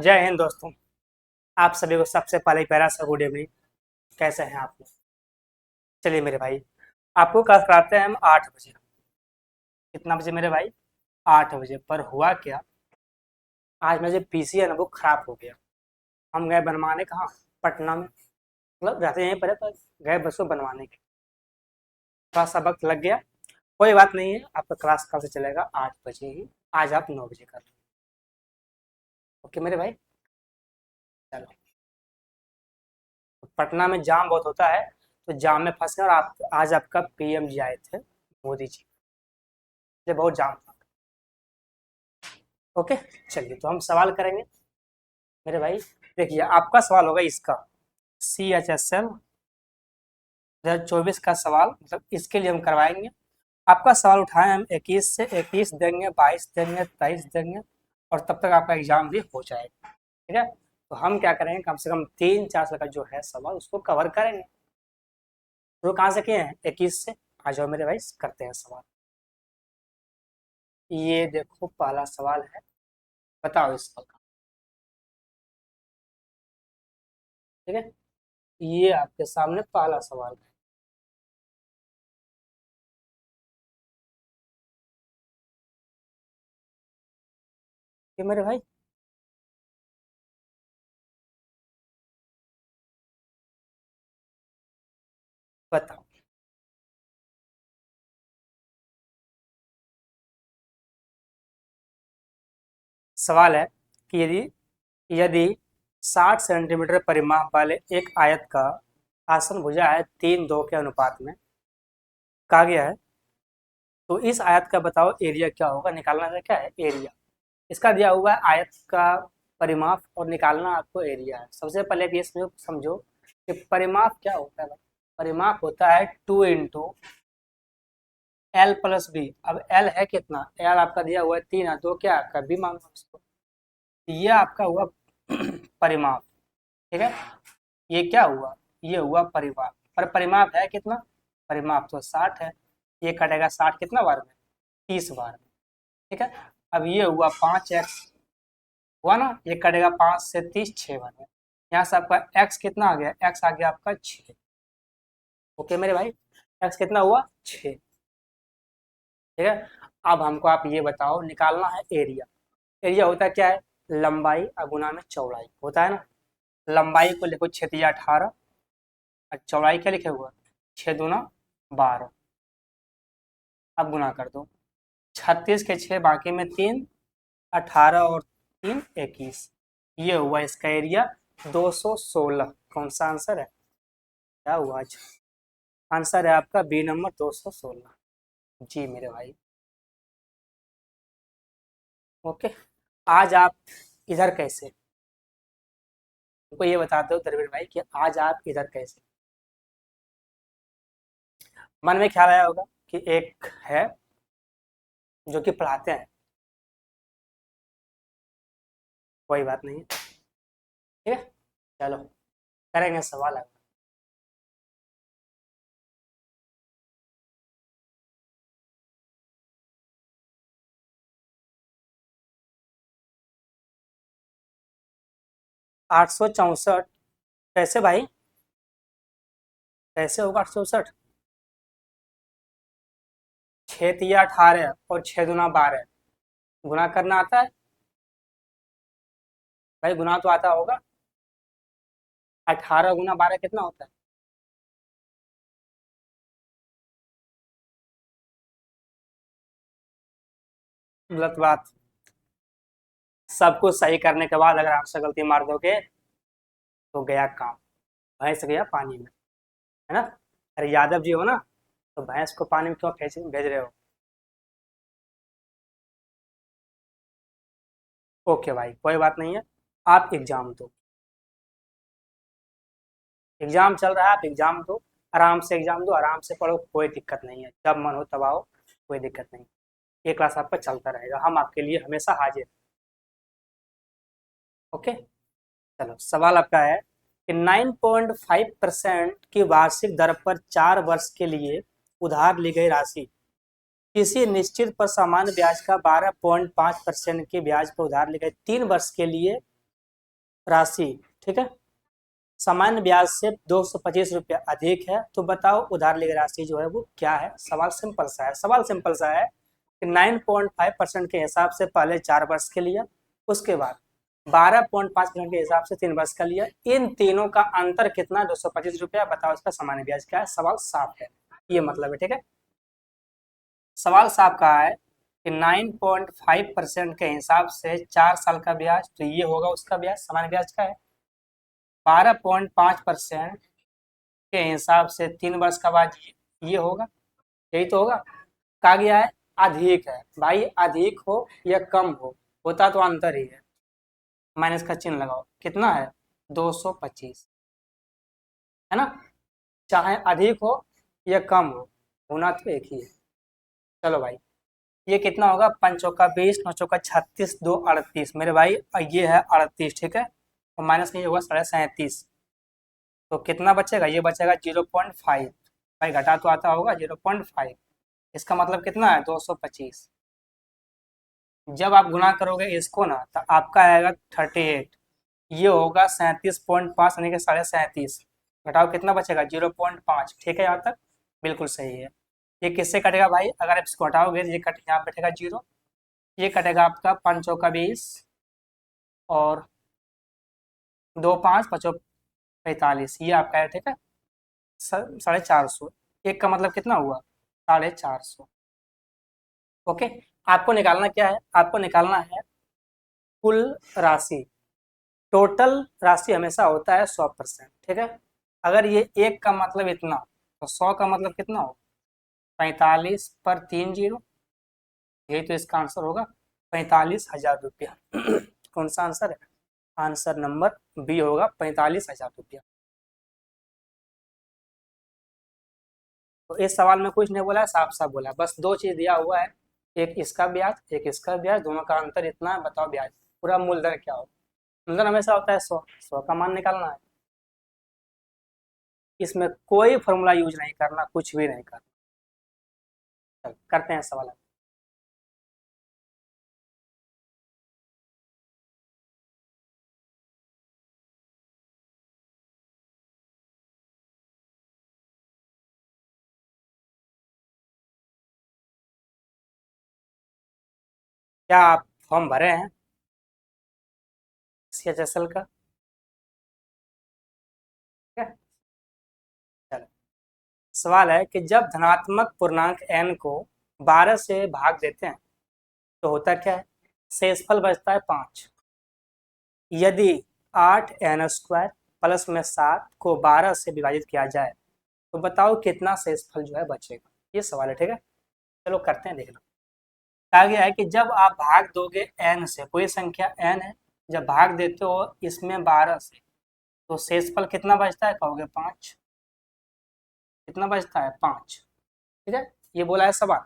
जय हिंद दोस्तों। आप सभी को सबसे पहले प्यारा सा गुड इवनिंग। कैसे हैं आप लोग? चलिए मेरे भाई, आपको कल कराते हैं हम 8 बजे। कितना बजे मेरे भाई? 8 बजे। पर हुआ क्या, आज मेरा जो पीसी है ना वो खराब हो गया। हम गए बनवाने कहाँ? पटना में। मतलब रहते यहीं पर है, पर गए बस को बनवाने के। थोड़ा सा वक्त लग गया। कोई बात नहीं है, आपका क्लास कल से चलेगा 8 बजे ही। आज आप 9 बजे कर लो। ओके मेरे भाई, चलो। पटना में जाम बहुत होता है, तो जाम में फंस गए। और आप आज आपका पीएम जी आए थे, मोदी जी। ये बहुत जाम था। ओके, चलिए तो हम सवाल करेंगे मेरे भाई। देखिए, आपका सवाल होगा इसका, CHSL 2024 का सवाल, मतलब इसके लिए हम करवाएंगे। आपका सवाल उठाए हम 21 से 21 देंगे, 22 देंगे, 23 देंगे, और तब तक आपका एग्जाम भी हो जाएगा। ठीक है, तो हम क्या करेंगे, कम से कम 3-4 का जो है सवाल उसको कवर करेंगे। तो कहाँ से किए हैं? 21 से। आ जाओ मेरे भाई, करते हैं सवाल। ये देखो पहला सवाल है, बताओ इस सवाल का। ठीक है, ये आपके सामने पहला सवाल है। ये मेरे भाई, बताओ। सवाल है कि यदि यदि 60 सेंटीमीटर परिमाप वाले एक आयत का आसन भुजा है 3:2 के अनुपात में कहा गया है, तो इस आयत का बताओ एरिया क्या होगा। निकालना है, क्या है एरिया। इसका दिया हुआ है आयत का परिमाप, और निकालना आपको एरिया है। सबसे पहले भी इसमें समझो कि परिमाप क्या होता है भाई। परिमाप होता है 2 × L + B। अब L है कितना? L आपका दिया हुआ है 3 है, तो क्या आपका B मान लो इसको। ये आपका हुआ परिमाप। ठीक है, ये क्या हुआ? ये हुआ परिमाप। पर परिमाप है कितना? परिमाप तो 60 है। ये कटेगा 60 कितना बार में? 30 बार में। ठीक है, अब ये हुआ 5x, हुआ ना, ये कटेगा 5 से 30 6 बार में। यहाँ से आपका x कितना आ गया? x आ गया आपका 6। ओके मेरे भाई, x कितना हुआ? 6। ठीक है, अब हमको आप ये बताओ, निकालना है एरिया। एरिया होता है क्या है? लंबाई गुना में चौड़ाई होता है ना। लंबाई को लिखो 6×18, और चौड़ाई क्या लिखे हुआ? 6×2 = 12। अब गुना कर दो। 36 के 6 बाकी में 3, 18 और 3 21। ये हुआ इसका एरिया 216। कौन सा आंसर है? क्या हुआ आज? आंसर है आपका बी नंबर 216। जी मेरे भाई। ओके, आज आप इधर कैसे? हमको ये बताते हो धर्मेंद्र भाई कि आज आप इधर कैसे? मन में ख्याल आया होगा कि एक है जो कि पढ़ाते हैं। कोई बात नहीं, ठीक है, चलो करेंगे सवाल अब। 864 कैसे भाई? कैसे होगा 864? 6×3 = 18 और 6×2 = 12। गुना करना आता है भाई? गुना तो आता होगा। 18×12 कितना होता है? गलत बात। सब कुछ सही करने के बाद अगर आपसे गलती मार दोगे तो गया काम। भैंस गया पानी में, है ना। अरे यादव जी हो ना, तो भैंस को पानी में क्यों भेज भेज रहे हो? ओके भाई, कोई बात नहीं है। आप एग्जाम दो। एग्जाम चल रहा है, आप एग्जाम दो। आराम से एग्जाम दो, आराम से पढ़ो, कोई दिक्कत नहीं है। जब मन हो तब आओ, कोई दिक्कत नहीं। ये क्लास आपका चलता रहेगा, हम आपके लिए हमेशा हाजिर। ओके, चलो सवाल आपका है कि 9.5% की वार्षिक दर पर 4 वर्ष के लिए उधार ली गई राशि किसी निश्चित पर सामान्य ब्याज का 12.5% के ब्याज पर उधार ली गई 3 वर्ष के लिए राशि, ठीक है, सामान्य ब्याज से 225 रुपया अधिक है, तो बताओ उधार ली गई राशि जो है वो क्या है। सवाल सिंपल सा है, सवाल सिंपल सा है कि 9.5% के हिसाब से पहले 4 वर्ष के लिया, उसके बाद 12.5% के हिसाब से 3 वर्ष का लिया, इन तीनों का अंतर कितना, 225 रुपया, बताओ इसका सामान्य ब्याज क्या है। सवाल साफ है, ये मतलब है, ठीक है, सवाल साफ कहा है कि 9.5% के हिसाब से 4 साल का ब्याज, तो ये होगा उसका ब्याज, सामान्य ब्याज का है। 12.5% के हिसाब से 3 वर्ष का ब्याज ये होगा, यही तो होगा। कहा गया है अधिक है, भाई अधिक हो या कम हो, होता तो अंतर ही है, माइनस का चिन्ह लगाओ, कितना है 225, है ना, चाहे अधिक हो या कम हो, होना तो एक ही है। चलो भाई, ये कितना होगा, 5 चौका 20, 9 चौका 36, 2 38, मेरे भाई ये है 38, ठीक है, और माइनस नहीं होगा 37.5, तो कितना बचेगा, ये बचेगा 0.5, भाई घटा तो आता होगा 0.5, इसका मतलब कितना है 225। जब आप गुना करोगे इसको ना, तो आपका आएगा 38, ये होगा 37.5 यानी कि 37.5, घटाओ कितना बचेगा 0.5, ठीक है, यहाँ तक बिल्कुल सही है। ये किससे कटेगा भाई, अगर आप इसको हटाओगे ये कट, यहाँ बैठेगा 0, ये कटेगा आपका 5 चौका 20 और 2 5 5 45, ये आपका है, ठीक है, 450, एक का मतलब कितना हुआ 450। ओके, आपको निकालना क्या है, आपको निकालना है कुल राशि, टोटल राशि हमेशा होता है 100%, ठीक है, अगर ये एक का मतलब इतना, तो 100 का मतलब कितना हो, 45 पर 3 जीरो, यही तो इसका आंसर होगा, 45,000 रुपया। कौन सा आंसर है, आंसर नंबर बी होगा, 45,000 रुपया। तो इस सवाल में कुछ नहीं बोला है, साफ साफ बोला है, बस दो चीज दिया हुआ है, एक इसका ब्याज एक इसका ब्याज, दोनों का अंतर इतना है, बताओ ब्याज, पूरा मूलधन क्या हो, मूलधन हमेशा होता है 100, 100 का मान निकालना है, इसमें कोई फॉर्मूला यूज नहीं करना, कुछ भी नहीं करना। चल करते हैं सवाल। क्या आप फॉर्म भरे हैं CHSL का, ठीक है, चलो, सवाल है कि जब धनात्मक पूर्णांक n को 12 से भाग देते हैं तो होता क्या है, शेषफल बचता है 5, यदि 8n² प्लस में 7 को 12 से विभाजित किया जाए तो बताओ कितना शेषफल जो है बचेगा, ये सवाल है, ठीक है, चलो करते हैं, देखना। कहा गया है कि जब आप भाग दोगे n से, कोई संख्या n है, जब भाग देते हो इसमें 12 से, तो शेषफल कितना बचता है, कहोगे 5, कितना बचता है 5, ठीक है, ये बोला है सवाल।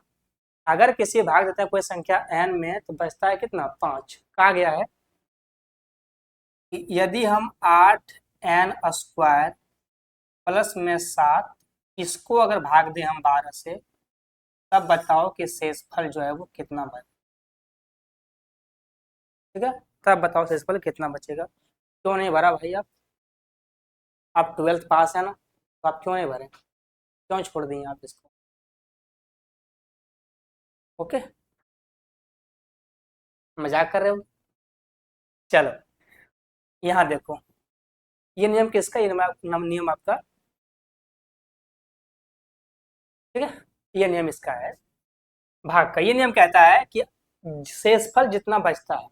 अगर किसी भाग देते हैं कोई संख्या n में, तो बचता है कितना 5। कहा गया है कि यदि हम 8n² प्लस में 7, इसको अगर भाग दें हम 12 से, तब बताओ कि शेषफल जो है वो कितना बचे, ठीक है, तब बताओ शेषफल कितना बचेगा। क्यों नहीं भरा भाई आप 12th पास है ना, तो आप क्यों नहीं भरे, क्यों छोड़ दिए आप इसको। ओके, मजाक कर रहे हो, चलो यहाँ देखो, ये नियम किसका, ये नियम आपका, ठीक है, ये नियम इसका है भाग का। ये नियम कहता है कि शेषफल जितना बचता है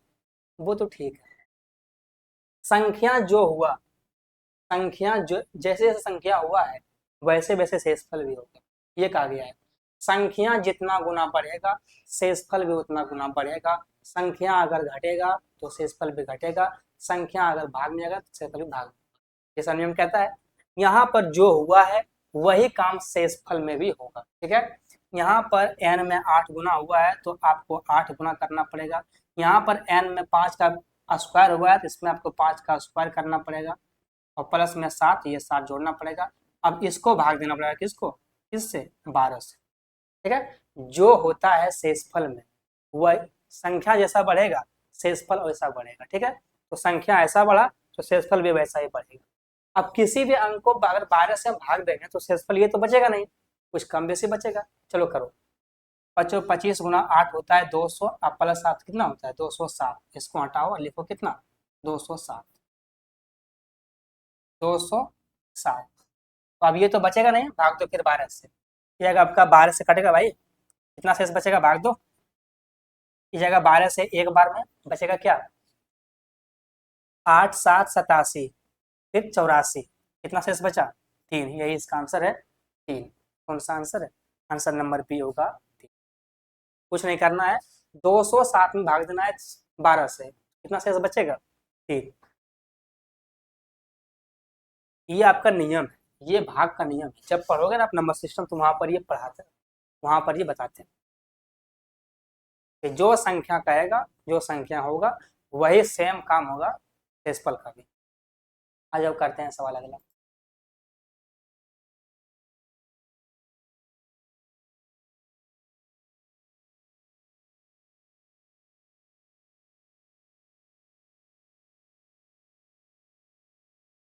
वो तो ठीक है, संख्या जो हुआ, संख्या जो जैसे जैसे संख्या हुआ है वैसे वैसे शेषफल भी होगा, ये कहा गया है। संख्या जितना गुना बढ़ेगा शेषफल भी उतना गुना बढ़ेगा, संख्या अगर घटेगा तो शेषफल भी घटेगा, संख्या अगर भाग में आएगा तो शेषफल भी भाग, ऐसा नियम कहता है। यहाँ पर जो हुआ है वही काम शेषफल में भी होगा, ठीक है, यहाँ पर n में 8 गुना हुआ है तो आपको 8 गुना करना पड़ेगा, यहाँ पर n में 5 का स्क्वायर हुआ है तो इसमें आपको 5 का स्क्वायर करना पड़ेगा, और प्लस में 7, ये 7 जोड़ना पड़ेगा। अब इसको भाग देना पड़ेगा किसको, किससे, 12 से, ठीक है। जो होता है शेषफल में वह संख्या जैसा बढ़ेगा शेषफल वैसा बढ़ेगा, ठीक है, तो संख्या ऐसा बढ़ा तो शेषफल भी वैसा ही बढ़ेगा। अब किसी भी अंक को अगर 12 से हम भाग देंगे तो शेषफल ये तो बचेगा नहीं, कुछ कम बेसी बचेगा। चलो करो। 25 गुना 8 होता है 200, अब प्लस 7 कितना होता है 207, इसको हटाओ और लिखो कितना 207, 207। तो अब ये तो बचेगा नहीं, भाग दो फिर 12 से, ये अगर आपका 12 से कटेगा भाई, कितना शेष बचेगा, भाग दो। इस जगह 12 से एक बार में बचेगा क्या, 8 7 87, फिर 84, कितना शेष बचा 3, यही इसका आंसर है 3। कौन सा आंसर है, आंसर नंबर बी होगा 3। कुछ नहीं करना है, 207 में भाग देना है 12 से, कितना शेष बचेगा 3। ये आपका नियम है, ये भाग का नियम है। जब पढ़ोगे ना आप नंबर सिस्टम तो वहां पर ये पढ़ाते हैं, वहां पर ये बताते हैं कि जो संख्या कहेगा, जो संख्या होगा वही सेम काम होगा शेषफल का भी। आज अब करते हैं सवाल अगला।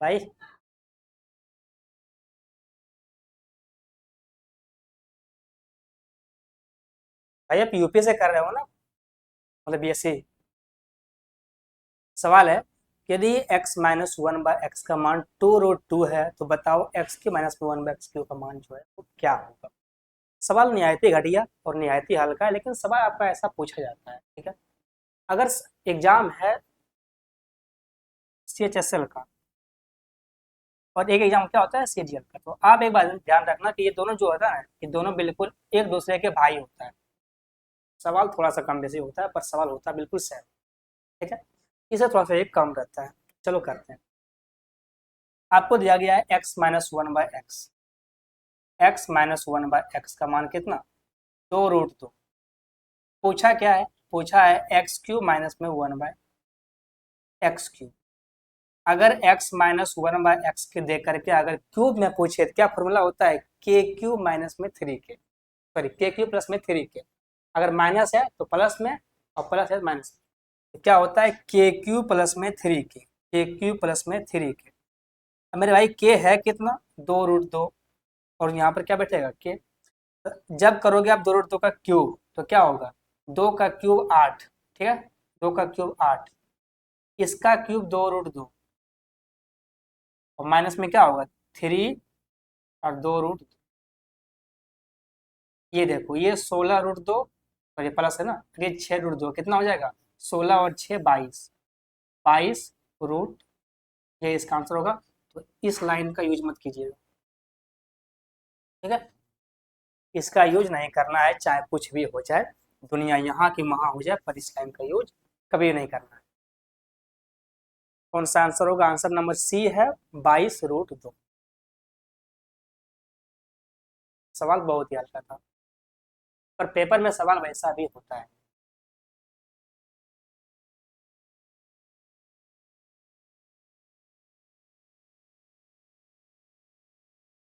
भाई भाई आप यूपी से कर रहे हो ना, मतलब बीएससी। सवाल है, यदि x minus one by x का मान 2√2 है तो बताओ x की minus one by x Q का मान जो है वो क्या होगा। सवाल निहायत ही घटिया और निहायत ही हल्का है, लेकिन सवाल आपका ऐसा पूछा जाता है, ठीक है। अगर एग्जाम है CHSL का और एक एग्जाम क्या होता है CGL का, तो आप एक बात ध्यान रखना कि ये दोनों जो होता है ये दोनों बिल्कुल एक दूसरे के भाई होता है। सवाल थोड़ा सा कम बेसी होता है पर सवाल होता है बिल्कुल सेम, ठीक है। इसे थोड़ा सा एक कम रहता है। चलो करते हैं। आपको दिया गया है x minus one by x, x minus one by x का मान कितना 2√2। पूछा क्या है, पूछा है एक्स क्यूब माइनस में वन बाय एक्स क्यूब। अगर x minus one by x के दे करके अगर क्यूब में पूछे तो क्या फॉर्मूला होता है के क्यूब माइनस में 3k, सॉरी के क्यूब प्लस में 3k। अगर माइनस है तो प्लस में और प्लस है माइनस में, तो क्या होता है के क्यूब प्लस में 3k, के क्यूब प्लस में 3k। अब मेरे भाई के है कितना 2√2 और यहाँ पर क्या बैठेगा के। जब करोगे आप 2√2 का क्यूब तो क्या होगा 2 का क्यूब 8, ठीक है, 2 का क्यूब 8, इसका क्यूब 2√2 और माइनस में क्या होगा 3 और 2√2। ये देखो ये 16√2 और ये प्लस है ना, ये 6√2 कितना हो जाएगा 16 और 6 22, 22 ये इसका आंसर होगा। तो इस लाइन का यूज मत कीजिएगा, ठीक है, इसका यूज नहीं करना है, चाहे कुछ भी हो जाए, दुनिया यहाँ की वहाँ हो जाए, पर इस लाइन का यूज कभी नहीं करना है। कौन सा आंसर होगा, आंसर नंबर सी है 22√2। सवाल बहुत ही हल्का था पर पेपर में सवाल वैसा भी होता है।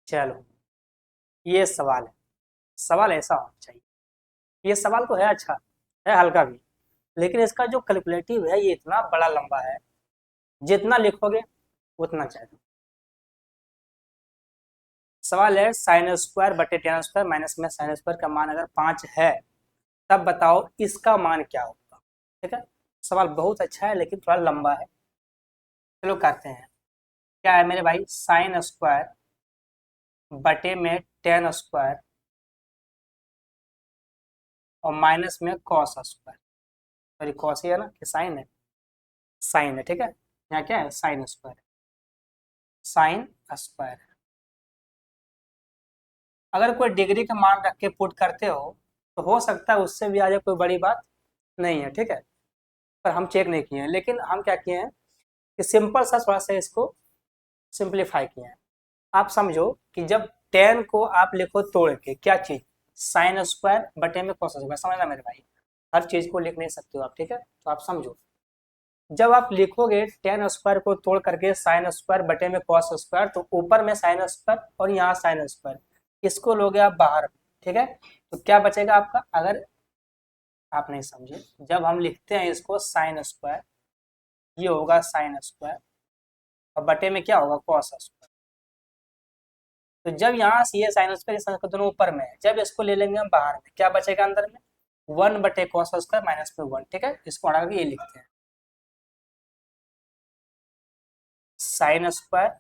चलो ये सवाल है, सवाल ऐसा होना चाहिए। ये सवाल तो है अच्छा, है हल्का भी, लेकिन इसका जो कैलकुलेटिव है ये इतना बड़ा लंबा है, जितना लिखोगे उतना चाहिए। सवाल है साइन स्क्वायर बटे टेन स्क्वायर माइनस में साइन स्क्वायर का मान अगर 5 है तब बताओ इसका मान क्या होगा, ठीक है। सवाल बहुत अच्छा है लेकिन थोड़ा लंबा है। चलो करते हैं। क्या है मेरे भाई, साइन स्क्वायर बटे में टेन स्क्वायर और माइनस में कॉस स्क्वायर, सॉरी कॉस ही है ना कि साइन है, साइन है, ठीक है। यहाँ क्या है साइन स्क्वायर, साइन स्क्वायर। अगर कोई डिग्री का मान रख के पुट करते हो तो हो सकता है उससे भी आ जाए, कोई बड़ी बात नहीं है, ठीक है। पर हम चेक नहीं किए हैं, लेकिन हम क्या किए हैं कि सिंपल सा थोड़ा सा इसको सिंप्लीफाई किए हैं। आप समझो कि जब टेन को आप लिखो तोड़ के क्या चीज, साइन स्क्वायर बटे में कॉस स्क्वायर, समझना मेरे भाई, हर चीज को लिख नहीं सकते हो आप, ठीक है, तो आप समझो। जब आप लिखोगे टेन स्क्वायर को तोड़ करके साइन स्क्वायर बटे में कॉस स्क्वायर, तो ऊपर में साइन स्क्वायर और यहाँ साइन स्क्वायर, इसको लोगे आप बाहर, ठीक है। तो क्या बचेगा आपका, अगर आप नहीं समझे, जब हम लिखते हैं इसको साइन स्क्वायर, ये होगा साइन स्क्वायर और बटे में क्या होगा कॉस स्क्वायर। तो जब यहाँ से ये साइन स्क्वायर दोनों ऊपर में है, जब इसको ले लेंगे हम बाहर में, क्या बचेगा अंदर में 1 बटे कॉस स्क्वायर माइनस में 1। ठीक है, इसको हटा के ये लिखते हैं साइन स्क्वायर,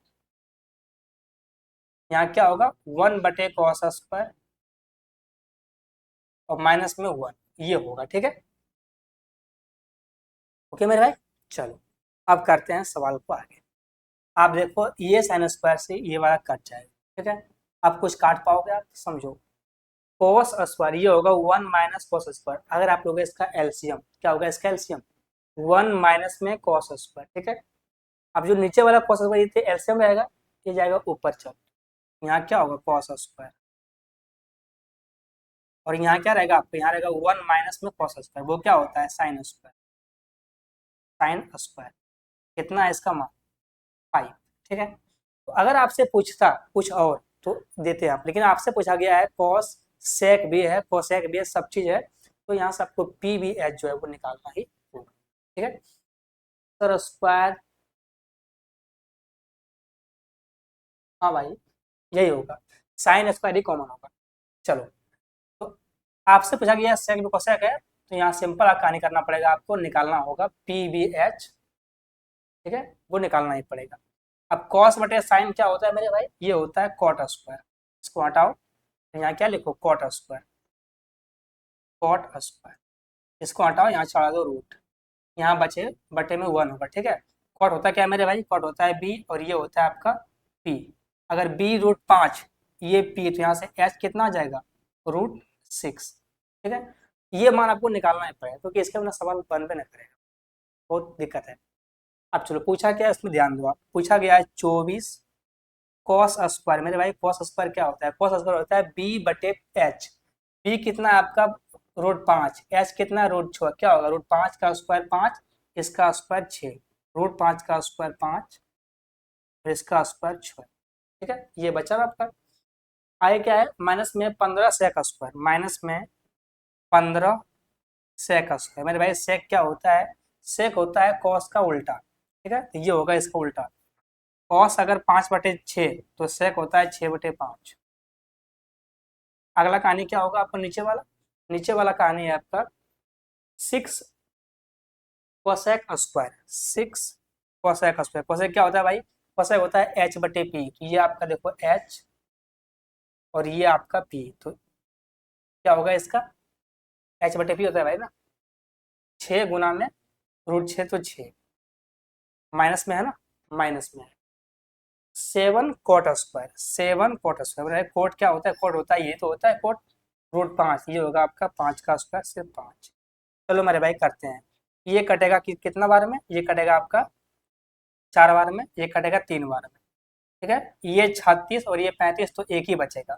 यहाँ क्या होगा 1 बटे कॉस स्क्वायर और माइनस में 1, ये होगा। ठीक है, ओके मेरे भाई। चलो अब करते हैं सवाल को आगे। आप देखो ये साइन स्क्वायर से ये वाला कट जाएगा। ठीक है, अब कुछ काट पाओगे आप, समझो कोस स्क्वायर ये होगा 1 माइनस कोस स्क्वायर। अगर आप लोगे इसका एलसीएम, क्या होगा इसका एलसीएम 1 माइनस में कोस स्क्वायर। ठीक है, अब जो नीचे वाला कोस स्क्वायर ये एलसीएम रहेगा, ये जाएगा ऊपर। चल यहाँ क्या होगा कोस स्क्वायर, और यहाँ क्या रहेगा आपको, यहाँ रहेगा 1 माइनस में कोस स्क्वायर, वो क्या होता है साइन स्क्वायर। साइन स्क्वायर कितना है इसका मान 5। ठीक है, तो अगर आपसे पूछता कुछ और तो देते आप, लेकिन आपसे पूछा गया है कॉस सेक भी है, कोसेक भी है, सब चीज है, तो यहाँ से आपको पी बी एच जो है वो निकालना ही होगा। ठीक है, सर स्क्वायर, हाँ भाई यही होगा, साइन स्क्वायर ही कॉमन होगा। चलो, तो आपसे पूछा गया सेक भी कोसेक है, तो यहाँ सिंपल कहानी करना पड़ेगा, आपको निकालना होगा पी बी एच। ठीक है, वो निकालना ही पड़ेगा। अब कॉस बटे साइन क्या होता है मेरे भाई, ये होता है कॉट स्क्वायर। इसको हटाओ, तो यहाँ क्या लिखो कॉट स्क्वायर, कॉट स्क्वायर। इसको हटाओ, यहाँ चढ़ा दो रूट, यहाँ बचे बटे में 1 होगा। ठीक है, कॉट होता है क्या मेरे भाई, कॉट होता है बी और ये होता है आपका पी। अगर बी रूट 5 ये पी, तो यहाँ से एच कितना आ जाएगा रूट 6। ठीक है, ये मान आपको निकालना ही पड़ेगा, क्योंकि इसके बिना सवाल बन भी नहीं करेगा, बहुत दिक्कत है। अब चलो पूछा क्या है इसमें ध्यान दो आप, पूछा गया है 24 कॉस स्क्वायर। मेरे भाई कॉस स्क्वायर क्या होता है, कॉस स्क्वायर होता है बी बटे एच। बी कितना है आपका रूट 5, एच कितना है रूट 6, क्या होगा रूट 5 का स्क्वायर 5, इसका स्क्वायर 6, रूट 5 का स्क्वायर 5 और इसका स्क्वायर 6। ठीक है, ये बचा आपका। आगे क्या है माइनस में 15 सेक स्क्वायर, माइनस में 15 सेक स्क्वायर। मेरे भाई सेक क्या होता है, सेक होता है कॉस का उल्टा। ठीक है, तो ये होगा इसका उल्टा, कॉस अगर 5/6 तो सेक होता है 6/5। अगला कहानी क्या होगा आपका नीचे वाला, नीचे वाला कहानी है आपका 6 cosec square. 6 cosec square, cosec क्या होता है भाई, कोसेक होता है h/p। तो ये आपका देखो h और ये आपका p, तो क्या होगा इसका h/p होता है भाई ना, 6 गुना में रूट 6 तो 6 माइनस में है ना, माइनस में है 7 cot square. 7 cot square, cot क्या होता है, कोट होता है ये तो होता है कोट रूट 5, ये होगा आपका 5 का स्क्वायर सिर्फ 5। चलो मेरे भाई करते हैं, ये कटेगा कितना बार में, ये कटेगा आपका 4 बार में, ये कटेगा 3 बार में। ठीक है, ये 36 और ये 35, तो एक ही बचेगा,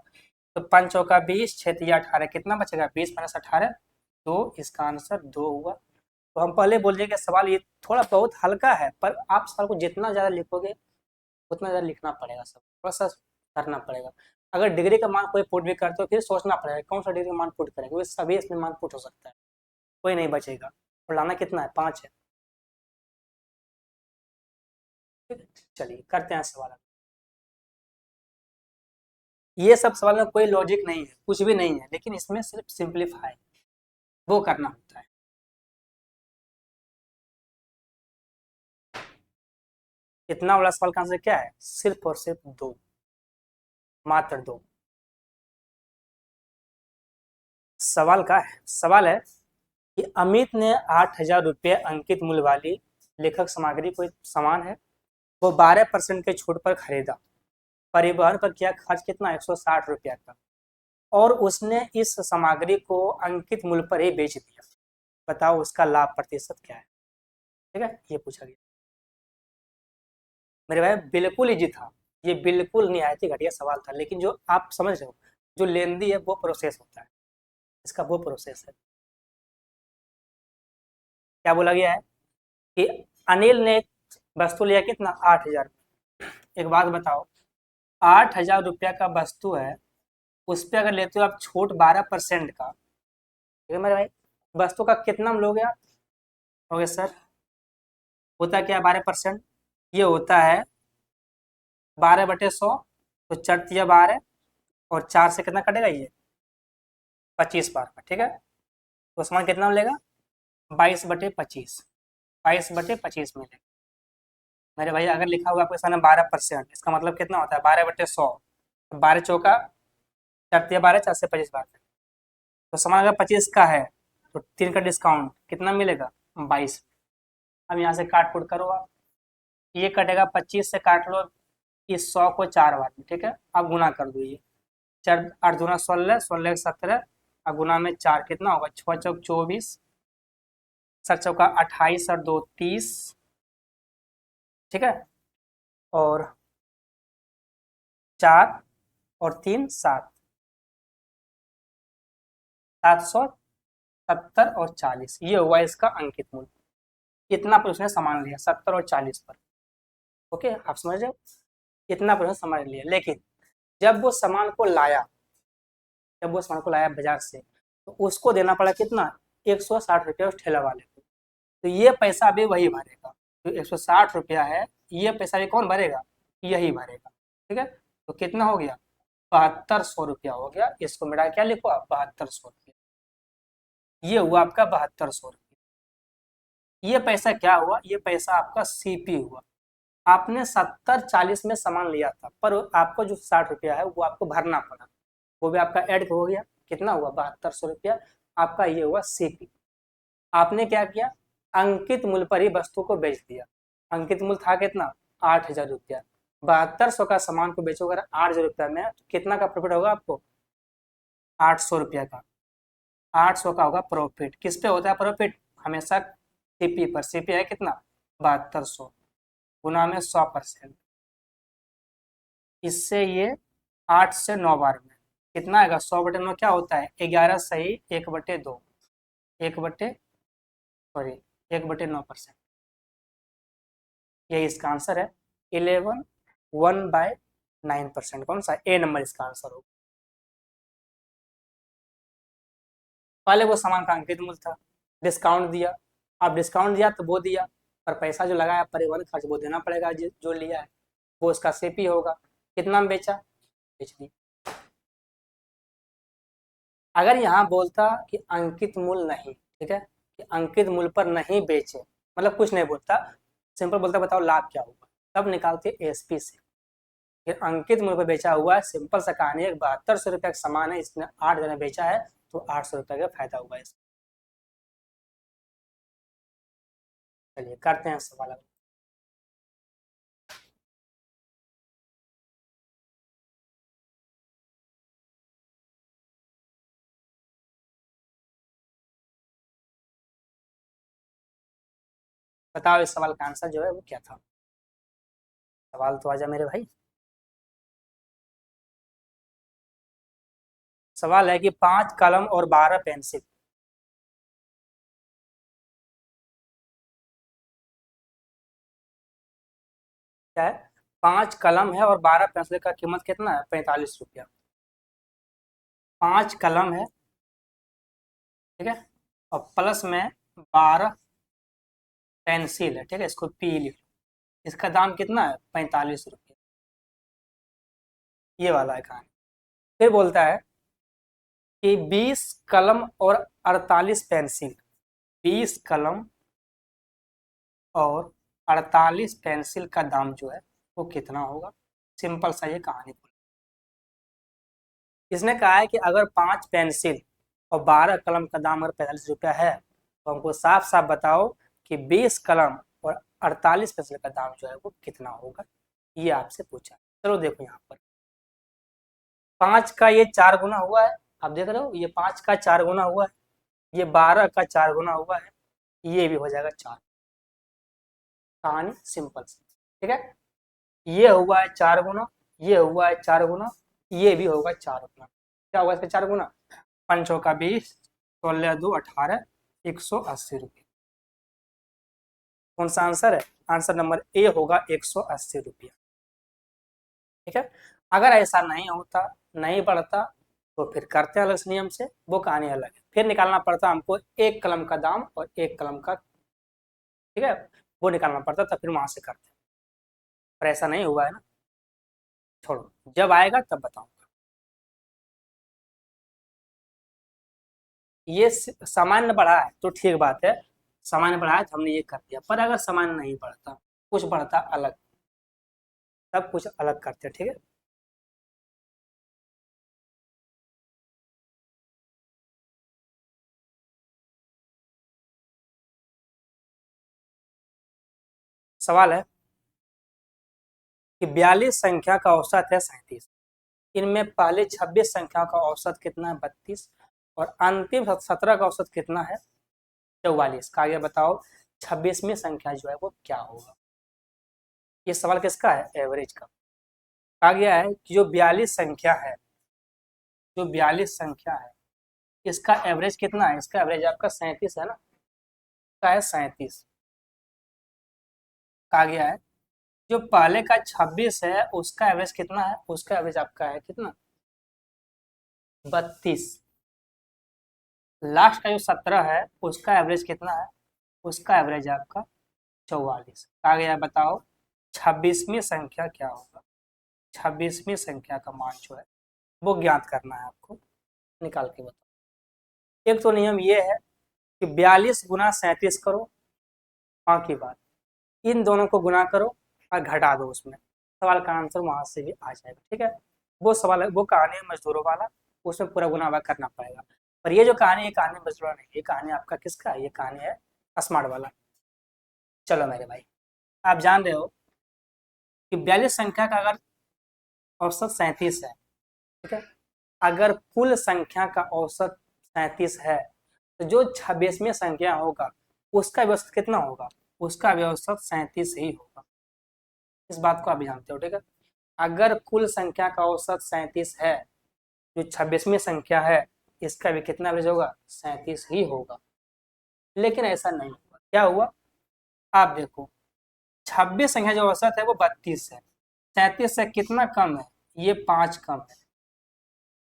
तो 5 चौका 20, 6 तिया 18, कितना बचेगा 20 माइनस 18, तो इसका आंसर 2 हुआ। तो हम पहले बोल रहे कि सवाल ये थोड़ा बहुत हल्का है, पर आप सवाल को जितना ज़्यादा लिखोगे उतना ज़्यादा लिखना पड़ेगा, सब थोड़ा सा करना पड़ेगा। अगर डिग्री का मान कोई पुट भी करते हो फिर सोचना पड़ेगा कौन सा डिग्री का मान पुट करेंगे, क्योंकि सभी इसमें मान पुट हो सकता है, कोई नहीं बचेगा। और लाना कितना है 5 है। ठीक है? चलिए करते हैं सवाल। ये सब सवाल में कोई लॉजिक नहीं है, कुछ भी नहीं है, लेकिन इसमें सिर्फ सिंप्लीफाई वो करना होता है। इतना वाला सवाल का आंसर क्या है, सिर्फ और सिर्फ 2, मात्र 2। सवाल का है, सवाल है कि अमित ने 8,000 रुपये अंकित मूल्य वाली लेखक सामग्री कोई सामान है, वो 12% के छूट पर खरीदा, परिवहन पर किया खर्च कितना 160 रुपया का, और उसने इस सामग्री को अंकित मूल्य पर ही बेच दिया, बताओ उसका लाभ प्रतिशत क्या है। ठीक है, ये पूछा गया मेरे भाई, बिल्कुल इजी था, ये बिल्कुल निहायत ही घटिया सवाल था, लेकिन जो आप समझ रहे हो जो लेंदी है वो प्रोसेस होता है, इसका वो प्रोसेस है। क्या बोला गया है कि अनिल ने वस्तु लिया कितना 8,000। एक बात बताओ, 8,000 रुपया का वस्तु है, उस पर अगर लेते हो आप छूट 12% का, ठीक है मेरे भाई, वस्तु का कितना हम लोगे आप, ओके सर, होता क्या 12%, ये होता है 12/100, तो चढ़ती है 12, और 4 से कितना कटेगा ये 25 बार का, ठीक है। तो समान कितना मिलेगा 22/25, 22/25 मिलेगा मेरे भाई। अगर लिखा हुआ आपके सामने 12%, इसका मतलब कितना होता है 12/100, 12 चौका चढ़ती है 12, 4 से 25 बार का। तो समान अगर 25 का है तो 3 का डिस्काउंट कितना मिलेगा 22। अब यहाँ से काट कुट करो आप, ये कटेगा 25 से काट लो इस 100 को 4 बार में, ठीक है। अब गुना कर दो ये, 4 8 दूना 16, 16 एक 17, अब गुना में 4 कितना होगा 6 चौक 24, 7 चौका 28 और 2 30, ठीक है। और 4 और 3 7, 770 और 40, ये हुआ इसका अंकित मूल्य। इतना पर उसने सामान लिया 70 और 40 पर, ओके आप समझ रहे हो। इतना पर उसने सामान लिया, लेकिन जब वो सामान को लाया, जब वो सामान को लाया बाजार से, तो उसको देना पड़ा कितना 160 रुपया उस ठेला वाले को। तो ये पैसा भी वही भरेगा, जो 160 रुपया है ये पैसा भी कौन भरेगा, यही भरेगा, ठीक है। तो कितना हो गया 7200 रुपया हो गया। इसको मिला क्या लिखो आप 7200 रुपया, ये हुआ आपका 7200 रुपया। ये पैसा क्या हुआ, ये पैसा आपका सीपी हुआ। आपने 70-40 में सामान लिया था, पर आपको जो 60 रुपया है वो आपको भरना पड़ा, वो भी आपका ऐड हो गया, कितना हुआ 7200 रुपया। आपका ये हुआ सीपी। आपने क्या किया अंकित मूल्य पर ही वस्तु को बेच दिया। अंकित मूल्य था कितना 8000 रुपया, 7200 का सामान को बेचोगे 8000 रुपया में, तो कितना का प्रॉफिट होगा आपको 800 रुपया का। 800 का होगा प्रॉफिट। किस पे होता है प्रॉफिट, हमेशा सीपी पर। सीपी है कितना 7200, गुना में 100%, इससे ये 8 से 9 बार में कितना आएगा 100/9 क्या होता है 11 सही 1/2, 1/9%। यही इसका आंसर है 11 1/9%। कौन सा ए नंबर इसका आंसर होगा। पहले वो सामान का अंकित मूल्य था, डिस्काउंट दिया, अब डिस्काउंट दिया तो वो दिया, पर पैसा जो लगाया परिवहन खर्च वो देना पड़ेगा, जो लिया है वो उसका सीपी होगा। कितना में बेचा, बेच दिया। अगर यहाँ बोलता कि अंकित मूल्य नहीं, ठीक है, कि अंकित मूल्य पर नहीं बेचे, मतलब कुछ नहीं बोलता, सिंपल बोलता बताओ लाभ क्या होगा, तब निकालते एसपी से। फिर अंकित मूल्य पर बेचा हुआ है, सिंपल सा कहानी है 7200 रुपया का सामान है, इसने 8 जने बेचा है, तो 800 रुपया का फायदा हुआ है। चलिए करते हैं सवाल। बताओ इस सवाल का आंसर जो है वो क्या था। सवाल तो आजा मेरे भाई। सवाल है कि 5 कलम और 12 पेंसिल, क्या है 5 कलम है और 12 पेंसिल का कीमत कितना है 45 रुपया। 5 कलम है, ठीक है, और प्लस में 12 पेंसिल है, ठीक है, इसको पी लिख लो। इसका दाम कितना है 45 रुपया, ये वाला है कहानी। फिर बोलता है कि 20 कलम और 48 पेंसिल, 20 कलम और 48 पेंसिल का दाम जो है वो कितना होगा। सिंपल सा ये कहानी। इसने कहा है कि अगर 5 पेंसिल और 12 कलम का दाम अगर 45 रुपया है, तो हमको साफ साफ बताओ कि 20 कलम और 48 पेंसिल का दाम जो है वो कितना होगा, ये आपसे पूछा। चलो देखो यहाँ पर 5 का ये 4 गुना हुआ है, आप देख रहे हो ये 5 का 4 गुना हुआ है, ये 12 का 4 गुना हुआ है, ये भी हो जाएगा 4। कहानी सिंपल सी, ठीक है। ये हुआ है 4 गुना, ये हुआ है 4 गुना, ये भी होगा 4 गुना। क्या होगा इसका 4 गुना, 5 का 20, 16 2 18, 180 रुपये। कौन सा आंसर है, आंसर नंबर ए होगा 180 रुपया, ठीक है। अगर ऐसा नहीं होता, नहीं बढ़ता, तो फिर करते अलग से नियम से, वो कहानी अलग है। फिर निकालना पड़ता हमको एक कलम का दाम और एक कलम का, ठीक है, वो निकालना पड़ता, तब फिर वहां से करते, पर ऐसा नहीं हुआ है ना। छोड़ो, जब आएगा तब बताऊंगा। ये सामान्य बढ़ा है तो ठीक बात है, सामान्य बढ़ा है तो हमने ये कर दिया, पर अगर सामान्य नहीं बढ़ता, कुछ बढ़ता अलग, तब कुछ अलग करते, ठीक है। सवाल है कि 42 संख्या का औसत है 37, इनमें पहले 26 संख्याओं का औसत कितना है 32, और अंतिम 17 का औसत कितना है 44, का आगे बताओ 26वीं संख्या जो है वो क्या होगा। ये सवाल किसका है, एवरेज का। कहा गया है कि जो 42 संख्या है, जो 42 संख्या है, इसका एवरेज कितना है, इसका एवरेज आपका 37 है ना, का है 37। कहा गया है जो पहले का 26 है उसका एवरेज कितना है, उसका एवरेज आपका है कितना 32। लास्ट का जो 17 है उसका एवरेज कितना है, उसका एवरेज आपका 44। कहा गया है बताओ 26वीं संख्या क्या होगा, 26वीं संख्या का मान जो है वो ज्ञात करना है आपको, निकाल के बताओ। एक तो नियम ये है कि 42 गुना 37 करो, हाँ की बात, इन दोनों को गुना करो और घटा दो उसमें, सवाल का आंसर वहां से भी आ जाएगा, ठीक है। वो सवाल है, वो कहानी है मजदूरों वाला, उसमें पूरा गुना हुआ करना पड़ेगा। पर ये जो कहानी है, कहानी मजदूरों नहीं, ये कहानी आपका किसका है, ये कहानी है स्मार्ट वाला। चलो मेरे भाई, आप जान रहे हो कि 42 संख्या का अगर औसत 37 है, ठीक है, अगर कुल संख्या का औसत 37 है, तो जो 26वीं संख्या होगा उसका भी औसत कितना होगा, उसका भी औसत 37 ही होगा। इस बात को आप जानते हो, ठीक है। अगर कुल संख्या का औसत 37 है, जो 26वीं संख्या है इसका भी कितना एवरेज होगा, 37 ही होगा। लेकिन ऐसा नहीं हुआ, क्या हुआ, आप देखो 26 संख्या जो औसत है वो 32 है, 37 से कितना कम है, ये 5 कम है।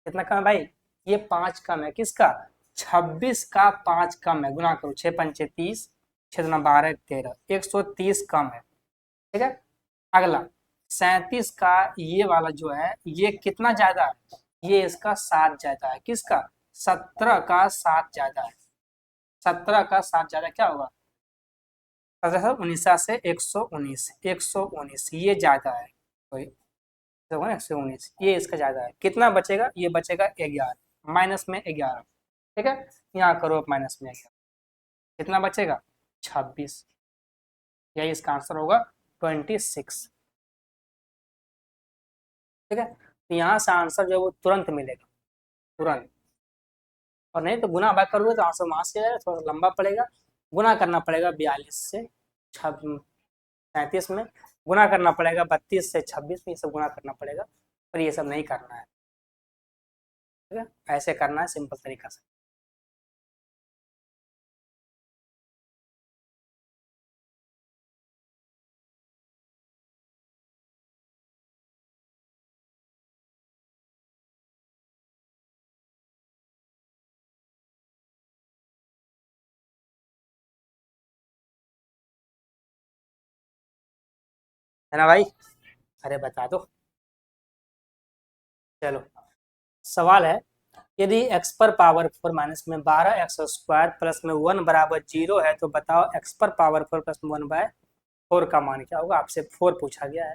कितना कम है भाई, ये 5 कम है किसका, 26 का 5 कम है, गुना करो 6 पंचे 30, 6 दूना 12 13, 130 कम है, ठीक है। अगला 37 का ये वाला जो है ये कितना ज्यादा है, ये इसका 7 ज्यादा है, किसका 17 का 7 ज्यादा है, 17 का 7 ज्यादा क्या होगा, 1719 से 119, 119 ये ज्यादा है, तो 119 ये इसका ज्यादा है, कितना बचेगा, ये बचेगा 11, माइनस में 11, ठीक है। यहाँ करो माइनस में 11, कितना बचेगा 26, यही इसका आंसर होगा 26, ठीक है। तो यहाँ से आंसर जो है वो तुरंत मिलेगा, तुरंत। और नहीं तो गुना भाग करोगे तो आंसर वहां से आएगा, थोड़ा सा लंबा पड़ेगा, गुना करना पड़ेगा 42 से 37 में, गुना करना पड़ेगा 32 से 26 में, ये सब गुना करना पड़ेगा, पर ये सब नहीं करना है, ठीक है। ऐसे करना है सिंपल तरीका से। है ना भाई, अरे बता दो। चलो, सवाल है यदि x पर पावर 4 माइनस में 12x² प्लस में 1 बराबर 0 है तो बताओ x पर पावर 4 प्लस 1/4 का मान क्या होगा। आपसे 4 पूछा गया है,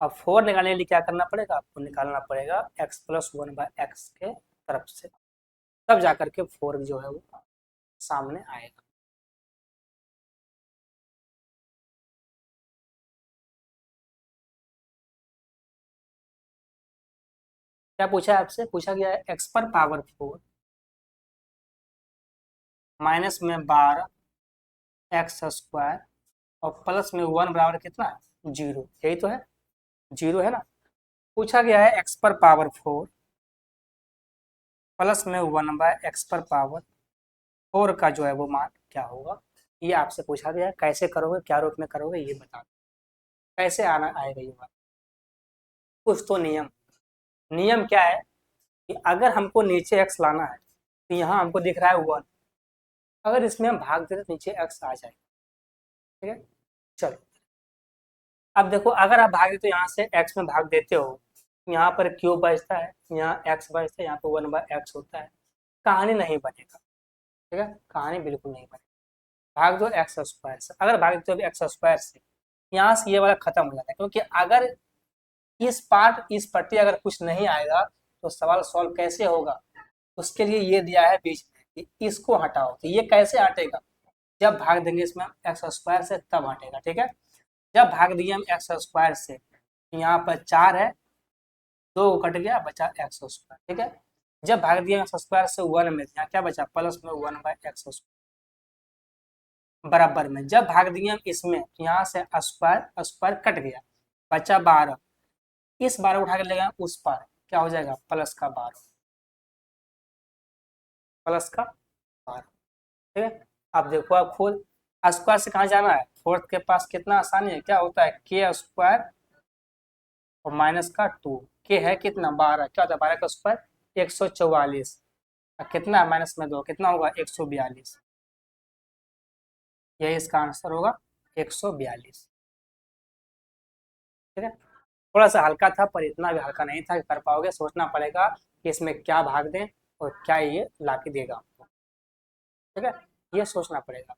अब 4 निकालने के लिए क्या करना पड़ेगा, आपको निकालना पड़ेगा x प्लस 1/x के तरफ से, तब जाकर के 4 जो है वो सामने आएगा। क्या पूछा है आपसे, पूछा गया है x पर पावर 4 माइनस में 12x² और प्लस में 1 बराबर कितना है 0, यही तो है, 0 है ना। पूछा गया है x पर पावर 4 प्लस में 1/x पर पावर 4 का जो है वो मान क्या होगा, ये आपसे पूछा गया है। कैसे करोगे, क्या रूप में करोगे, ये बता दो, कैसे आना आएगा ये बात। कुछ तो नियम, नियम क्या है कि अगर हमको नीचे x लाना है तो यहाँ हमको दिख रहा है 1, अगर इसमें हम भाग देते तो नीचे x आ जाएगा, ठीक है। चलो, अब देखो अगर आप भागे तो यहाँ से x में भाग देते हो यहाँ पर क्यूब बचता है, यहाँ एक्स बचता है, यहाँ पर 1/x होता है। कहानी नहीं बनेगा, ठीक है, कहानी बिल्कुल नहीं बनेगी। भाग दो एक्स स्क्वायर से, अगर भाग दो एक्स स्क्वायर से, यहाँ से ये वाला खत्म हो जाता है, क्योंकि अगर इस पट्टी अगर कुछ नहीं आएगा तो सवाल सॉल्व कैसे होगा। उसके लिए ये दिया है बीच में कि इसको हटाओ, तो ये कैसे हटेगा, जब भाग देंगे इसमें एक्स स्क्वायर से तब हटेगा, ठीक है। जब भाग दिए हम एक्स स्क्वायर से, यहाँ पर 4 है, 2 कट गया, बचा एक्स स्क्वायर, ठीक है। जब भाग दिया एक्स स्क्वायर से 1 में, यहाँ क्या बचा, प्लस में 1/x बराबर में। जब भाग दिए हम इसमें, यहाँ से स्क्वायर स्क्वायर कट गया, बचा 12, इस 12 उठा के ले गए उस पार, क्या हो जाएगा, प्लस का 12, प्लस का 12, ठीक है। अब देखो आप खुद, स्क्वायर से कहाँ जाना है, फोर्थ के पास, कितना आसानी है, क्या होता है के स्क्वायर और माइनस का 2, के है कितना 12, क्या होता है 12 का स्क्वायर 144, कितना माइनस में 2 कितना होगा 142, यही इसका आंसर होगा 142, ठीक है। थोड़ा सा हल्का था पर इतना भी हल्का नहीं था कि कर पाओगे, सोचना पड़ेगा कि इसमें क्या भाग दें और क्या ये ला के देगा आपको, ठीक है, ये सोचना पड़ेगा।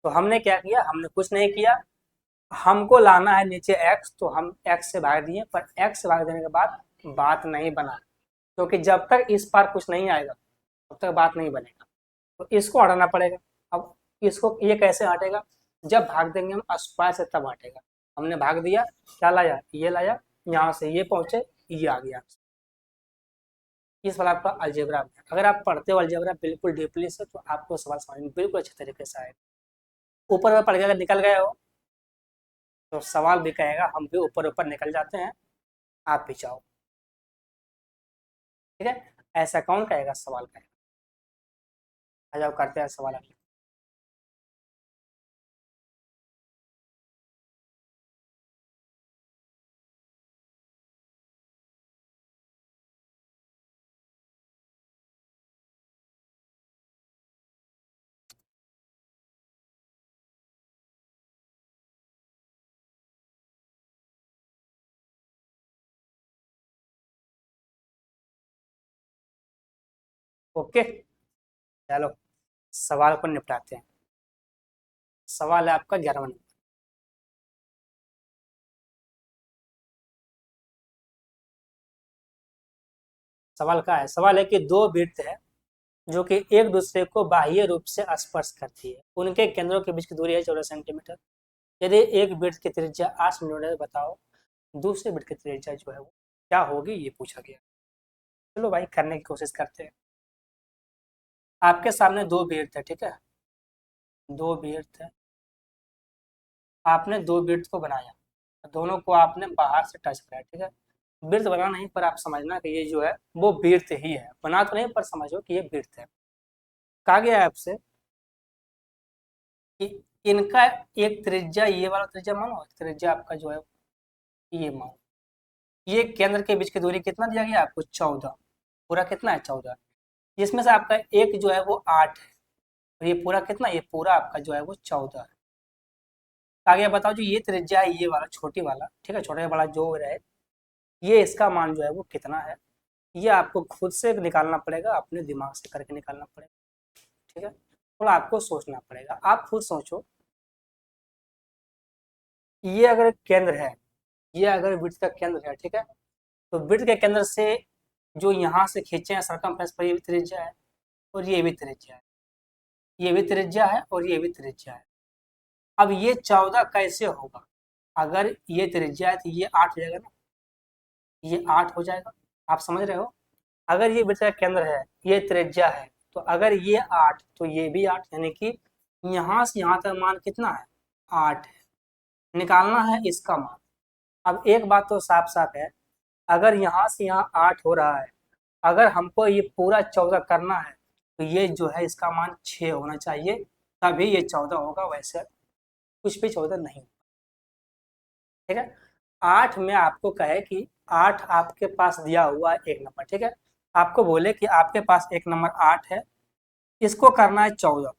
तो हमने क्या किया, हमने कुछ नहीं किया, हमको लाना है नीचे x, तो हम x से भाग दिए, पर x से भाग देने के बाद बात नहीं बना, क्योंकि जब तक इस पार कुछ नहीं आएगा तब तक बात नहीं बनेगा, तो इसको हटाना पड़ेगा। अब इसको ये कैसे हटेगा, जब भाग देंगे हम स्क्वायर से तब हटेगा। हमने भाग दिया, क्या लाया, ये लाया, यहाँ से ये पहुंचे, ये आ गया। इस वाला आपका अलजेब्रा में, अगर आप पढ़ते हो अलजेब्रा बिल्कुल डीपली से, तो आपको सवाल समझ में बिल्कुल अच्छे तरीके से आएगा। ऊपर में पढ़ के अगर निकल गए हो तो सवाल भी कहेगा हम भी ऊपर ऊपर निकल जाते हैं, आप भी जाओ, ठीक है। ऐसा कौन कहेगा, सवाल कहेगा। आ जाओ करते हैं सवाल अगले। ओके, चलो सवाल को निपटाते हैं। सवाल है आपका 11वां नंबर। सवाल का है, सवाल है कि दो वृत्त है जो कि एक दूसरे को बाह्य रूप से स्पर्श करती है, उनके केंद्रों के बीच की दूरी है 14 सेंटीमीटर। यदि एक वृत्त की त्रिज्या 8 सेंटीमीटर, बताओ दूसरे वृत्त की त्रिज्या जो है वो क्या होगी, ये पूछा गया। चलो भाई करने की कोशिश करते हैं। आपके सामने दो वृत्त है, ठीक है, दो वृत्त है, आपने दो वृत्त को बनाया, दोनों को आपने बाहर से टच कराया, ठीक है। वृत्त बना नहीं, पर आप समझना कि ये जो है वो वृत्त ही है, बना तो नहीं पर समझो कि ये वृत्त है। कहा गया है आपसे कि इनका एक त्रिज्या, ये वाला त्रिज्या मानो, त्रिज्या आपका जो है ये मानो, ये केंद्र के बीच की दूरी कितना दिया गया आपको, 14, पूरा कितना है 14, इसमें से आपका एक जो है वो 8 है, और ये पूरा कितना, ये पूरा आपका जो है वो 14 है। आगे बताओ जो ये त्रिज्या है, ये वाला छोटी वाला, ठीक है, छोटे वाला जो रहे, ये इसका मान जो है वो कितना है, ये आपको खुद से निकालना पड़ेगा, अपने दिमाग से करके निकालना पड़ेगा, ठीक है। थोड़ा आपको सोचना पड़ेगा, आप खुद सोचो, ये अगर केंद्र है, ये अगर वृत्त का केंद्र है, ठीक है, तो वृत्त के केंद्र से जो यहाँ से खींचे हैं सरकमफ्रेंस पर, ये भी त्रिज्या है और ये भी त्रिज्या है, ये भी त्रिज्या है और ये भी त्रिज्या है। अब ये 14 कैसे होगा, अगर ये त्रिज्या है तो ये 8 हो जाएगा ना, ये 8 हो जाएगा, आप समझ रहे हो। अगर ये वृत्त का केंद्र है, ये त्रिज्या है, तो अगर ये 8 तो ये भी 8, यानी कि यहाँ से यहाँ तक मान कितना है, 8 है, निकालना है इसका मान। अब एक बात तो साफ साफ है, अगर यहाँ से यहाँ 8 हो रहा है, अगर हमको ये पूरा 14 करना है, तो ये जो है इसका मान 6 होना चाहिए, तभी ये 14 होगा, वैसे कुछ भी 14 नहीं, ठीक है। 8 में आपको कहे कि 8 आपके पास दिया हुआ है एक नंबर, ठीक है, आपको बोले कि आपके पास एक नंबर 8 है, इसको करना है 14,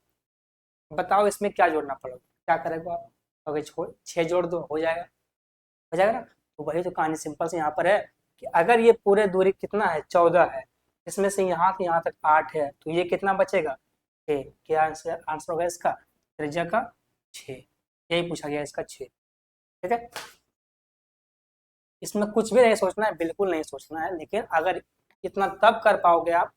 बताओ इसमें क्या जोड़ना पड़ेगा, क्या करेगा आप, अगर छोड़ 6 जोड़ दो, हो जाएगा, हो जाएगा ना। तो वही तो कहानी सिंपल से यहाँ पर है कि अगर ये पूरे दूरी कितना है 14 है, इसमें से यहाँ से यहाँ तक 8 है, तो ये कितना बचेगा 6। क्या आंसर आंसर होगा इसका? त्रिज्या का 6, यही पूछा गया इसका 6। ठीक है, इसमें कुछ भी नहीं सोचना है, बिल्कुल नहीं सोचना है, लेकिन अगर इतना तब कर पाओगे आप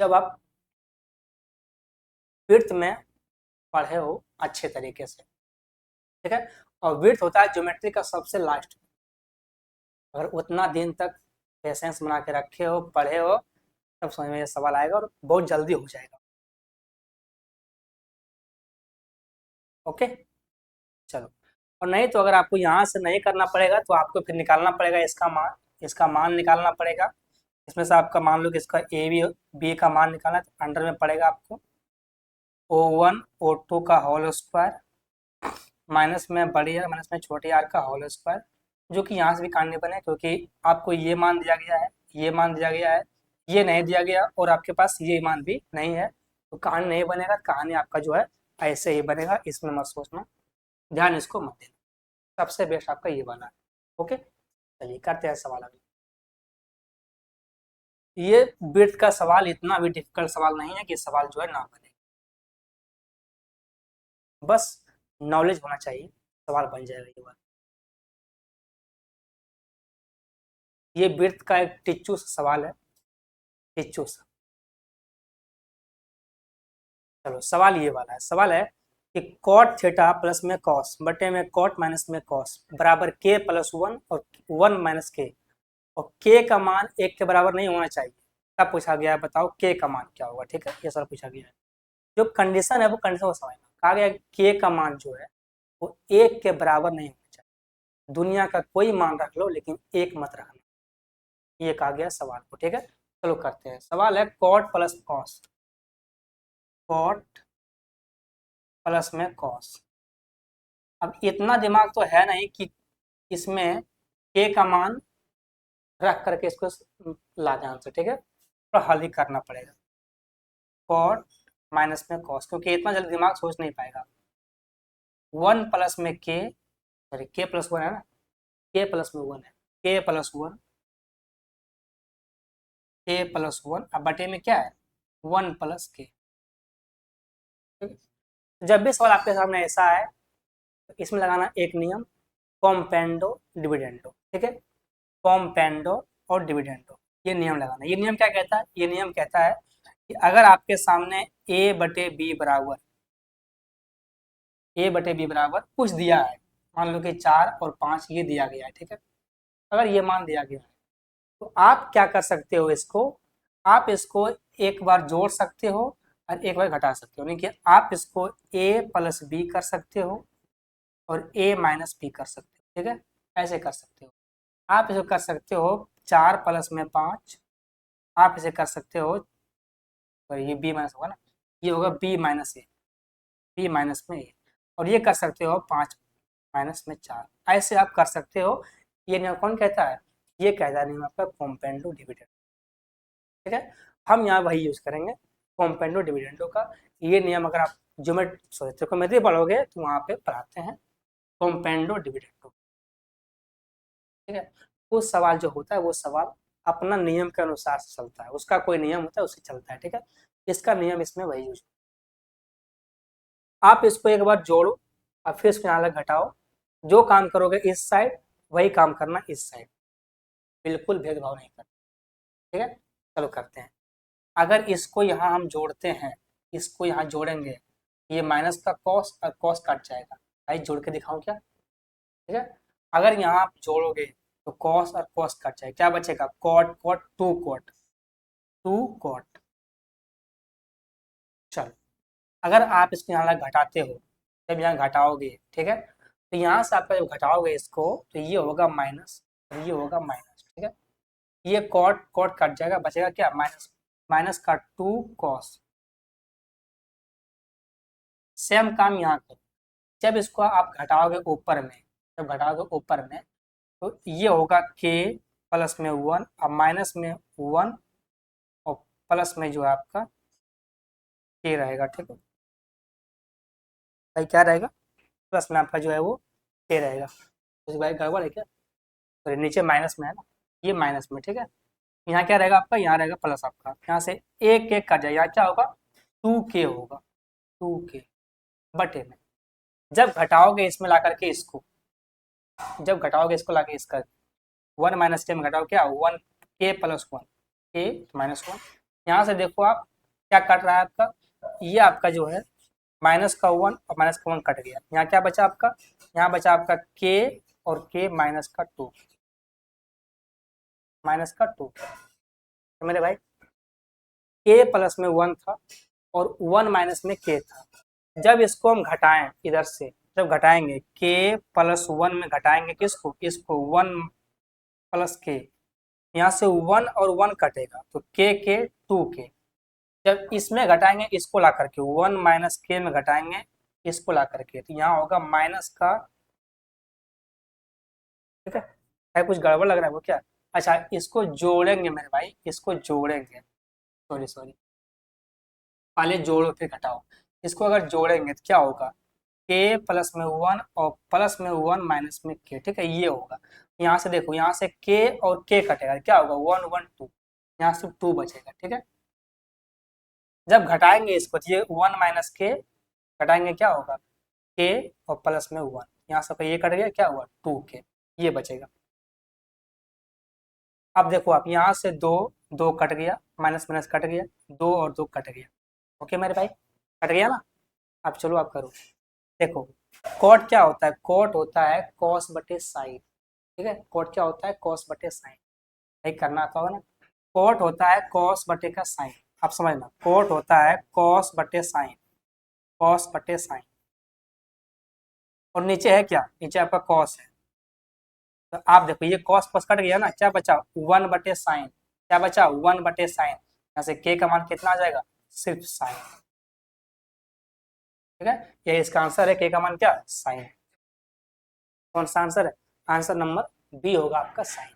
जब आप विड्थ में पढ़े हो अच्छे तरीके से। ठीक है, और विड्थ होता है ज्योमेट्री का सबसे लास्ट। अगर उतना दिन तक पेशेंस बना के रखे हो, पढ़े हो, तब समझ में ये सवाल आएगा और बहुत जल्दी हो जाएगा। ओके, चलो। और नहीं तो अगर आपको यहाँ से नहीं करना पड़ेगा तो आपको फिर निकालना पड़ेगा इसका मान निकालना पड़ेगा। इसमें से आपका मान लो कि इसका ए बी का मान निकालना है, तो अंडर में पड़ेगा आपको O1 O2 का होल स्क्वायर माइनस में बड़ी आर माइनस में छोटी आर का होल स्क्वायर, जो कि यहाँ से भी काटने बने क्योंकि आपको ये मान दिया गया है, ये मान दिया गया है, ये नहीं दिया गया और आपके पास ये मान भी नहीं है, तो कहानी नहीं बनेगा। कहानी आपका जो है ऐसे ही बनेगा, इसमें मत सोचना, ध्यान इसको मत देना। सबसे बेस्ट आपका ये वाला है। ओके, चलिए करते हैं सवाल अभी। ये विड्थ का सवाल इतना भी डिफिकल्ट सवाल नहीं है कि सवाल जो है ना बने, बस नॉलेज होना चाहिए, सवाल बन जाएगा ये बात। ये विड्थ का एक टिच्चू सा सवाल है, टिच्चू सा। चलो सवाल ये वाला है, सवाल है कि कॉट थीटा प्लस में कॉस बटे में कॉट माइनस में कॉस बराबर के प्लस 1 और 1 माइनस के, और के का मान 1 के बराबर नहीं होना चाहिए। क्या पूछा गया है बताओ, के का मान क्या होगा? ठीक है, ये सवाल पूछा गया है। जो कंडीशन है वो कंडीशन को समझना। कहा गया के का मान जो है वो 1 के बराबर नहीं होना चाहिए। दुनिया का कोई मान रख लो लेकिन 1 मत रखना, ये कहा गया सवाल को। ठीक है, चलो करते हैं। सवाल है cot plus cos, cot plus में कॉस। अब इतना दिमाग तो है नहीं कि इसमें के का मान रख करके इसको ला दें आंसर। ठीक है, तो हल ही करना पड़ेगा। कॉट माइनस में कॉस, क्योंकि इतना जल्दी दिमाग सोच नहीं पाएगा। 1 प्लस में के, सॉरी के प्लस 1 है ना, के प्लस में 1 है, के प्लस 1, के प्लस 1, अब बटे में क्या है 1 प्लस के। जब भी सवाल आपके सामने ऐसा है तो इसमें लगाना एक नियम, कॉम्पेंडो डिविडेंडो। ठीक है, कॉम्पेंडो और डिविडेंडो, ये नियम लगाना। ये नियम क्या कहता है? ये नियम कहता है कि अगर आपके सामने ए बटे बी बराबर, ए बटे बी बराबर कुछ दिया है, मान लो कि 4 और 5 ये दिया गया है। ठीक है, अगर ये मान दिया गया है तो आप क्या कर सकते हो, इसको आप इसको एक बार जोड़ सकते हो और एक बार घटा सकते हो। यानी कि आप इसको a प्लस बी कर सकते हो और a माइनस बी कर सकते हो। ठीक है, ऐसे कर सकते हो। आप इसे कर सकते हो 4 प्लस में 5, आप इसे कर सकते हो, तो ये b माइनस होगा ना, ये होगा b माइनस ए, बी माइनस में ए, और ये कर सकते हो 5 माइनस में 4, ऐसे आप कर सकते हो। ये नियम कौन कहता है? ये कहता है नियम आपका कॉम्पेंडो डिविडेंड। ठीक है, हम यहाँ वही यूज करेंगे, कॉम्पेंडो डिविडेंडो का। ये नियम अगर आप त्रिकोणमिति पढ़ोगे तो वहाँ पे पढ़ाते हैं कॉम्पेंडो डिविडेंडो। ठीक है, वो सवाल जो होता है वो सवाल अपना नियम के अनुसार से चलता है, उसका कोई नियम होता है उससे चलता है। ठीक है, इसका नियम इसमें वही यूज, आप इसको एक बार जोड़ो और फिर इसको यहाँ अलग घटाओ, जो काम करोगे इस साइड वही काम करना इस साइड, बिल्कुल भेदभाव नहीं करना। ठीक है, चलो करते हैं। अगर इसको यहाँ हम जोड़ते हैं, इसको यहाँ जोड़ेंगे, ये माइनस का कॉस और कॉस कट जाएगा। भाई जोड़ के दिखाऊं क्या? ठीक है, अगर यहाँ आप जोड़ोगे तो कॉस और कॉस कट जाएगा, क्या बचेगा? Cot cot two cot, two cot. चलो, अगर आप इसको यहाँ अलग घटाते हो, जब यहाँ घटाओगे, ठीक है, तो यहाँ से आपका जब घटाओगे इसको तो ये होगा माइनस और ये होगा माइनस। ठीक है, ये कॉट कॉट कट जाएगा, बचेगा क्या? माइनस, माइनस का टू कॉस। सेम काम यहाँ करो, जब इसको आप घटाओगे ऊपर में, जब घटाओगे ऊपर में तो ये होगा के प्लस में 1 और माइनस में 1 और प्लस में जो है आपका के रहेगा। ठीक है, भाई क्या रहेगा, प्लस में आपका जो है वो के रहेगा। तो भाई गड़बड़ है क्या, तो नीचे माइनस में है ना, ये माइनस में, ठीक है। यहाँ क्या रहेगा आपका, यहाँ रहेगा प्लस आपका, यहाँ से एक एक कट जाएगा, यहाँ क्या होगा, 2k होगा, 2k बटे में। जब घटाओगे इसमें ला करके इसको, जब घटाओगे इसको लाके इसका, 1 - k में घटाओ क्या, 1k + 1, k -1। यहाँ से देखो आप क्या कट रहा है आपका, ये आपका जो है -1 और -1 कट गया, यहाँ क्या बचा आपका, यहाँ बचा आपका k और k -2, -2। तो मेरे भाई k प्लस में 1 था और 1 माइनस में k था। जब इसको हम घटाएं इधर से, जब घटाएंगे k + 1 में घटाएंगे किसको, इसको 1 + k, यहाँ से 1 और 1 कटेगा तो k 2k। जब इसमें घटाएंगे इसको ला करके, 1 - k में घटाएंगे इसको ला करके, तो यहाँ होगा माइनस का, ठीक है कुछ गड़बड़ लग रहा है वो क्या, अच्छा इसको जोड़ेंगे मेरे भाई, इसको जोड़ेंगे, सॉरी सॉरी, पहले जोड़ो फिर घटाओ। इसको अगर जोड़ेंगे तो क्या होगा, k प्लस में 1 और प्लस में 1 माइनस में k, ठीक है ये होगा। यहाँ से देखो, यहाँ से k और k कटेगा, क्या होगा 1 1 2, यहाँ से 2 बचेगा, ठीक है। जब घटाएंगे इसको तो ये 1 - k घटाएंगे क्या होगा, k और प्लस में 1, यहाँ से ये कट गया, क्या हुआ 2k, ये बचेगा। अब देखो आप यहाँ से दो, दो कट गया, माइनस माइनस कट गया, 2 और 2 कट गया, ओके मेरे भाई, कट गया ना। अब चलो आप करो, देखो कॉट क्या होता है, कॉट होता है कॉस बटे साइन, ठीक है, कॉट क्या होता है, कॉस बटे साइन, भाई करना आता होगा ना। कॉट होता है कॉस बटे का साइन, आप समझना, कॉट होता है कॉस बटे साइन, कॉस बटे साइन। और नीचे है क्या, नीचे आपका कॉस है, तो आप देखो ये कॉस कॉस कट गया ना, क्या बचा 1/साइन, क्या बचा 1/साइन, यहाँ से के का मान कितना आ जाएगा, सिर्फ साइन, ठीक है, ये इसका आंसर है, के का मान क्या, साइन। कौन सा आंसर है, आंसर नंबर बी होगा आपका साइन।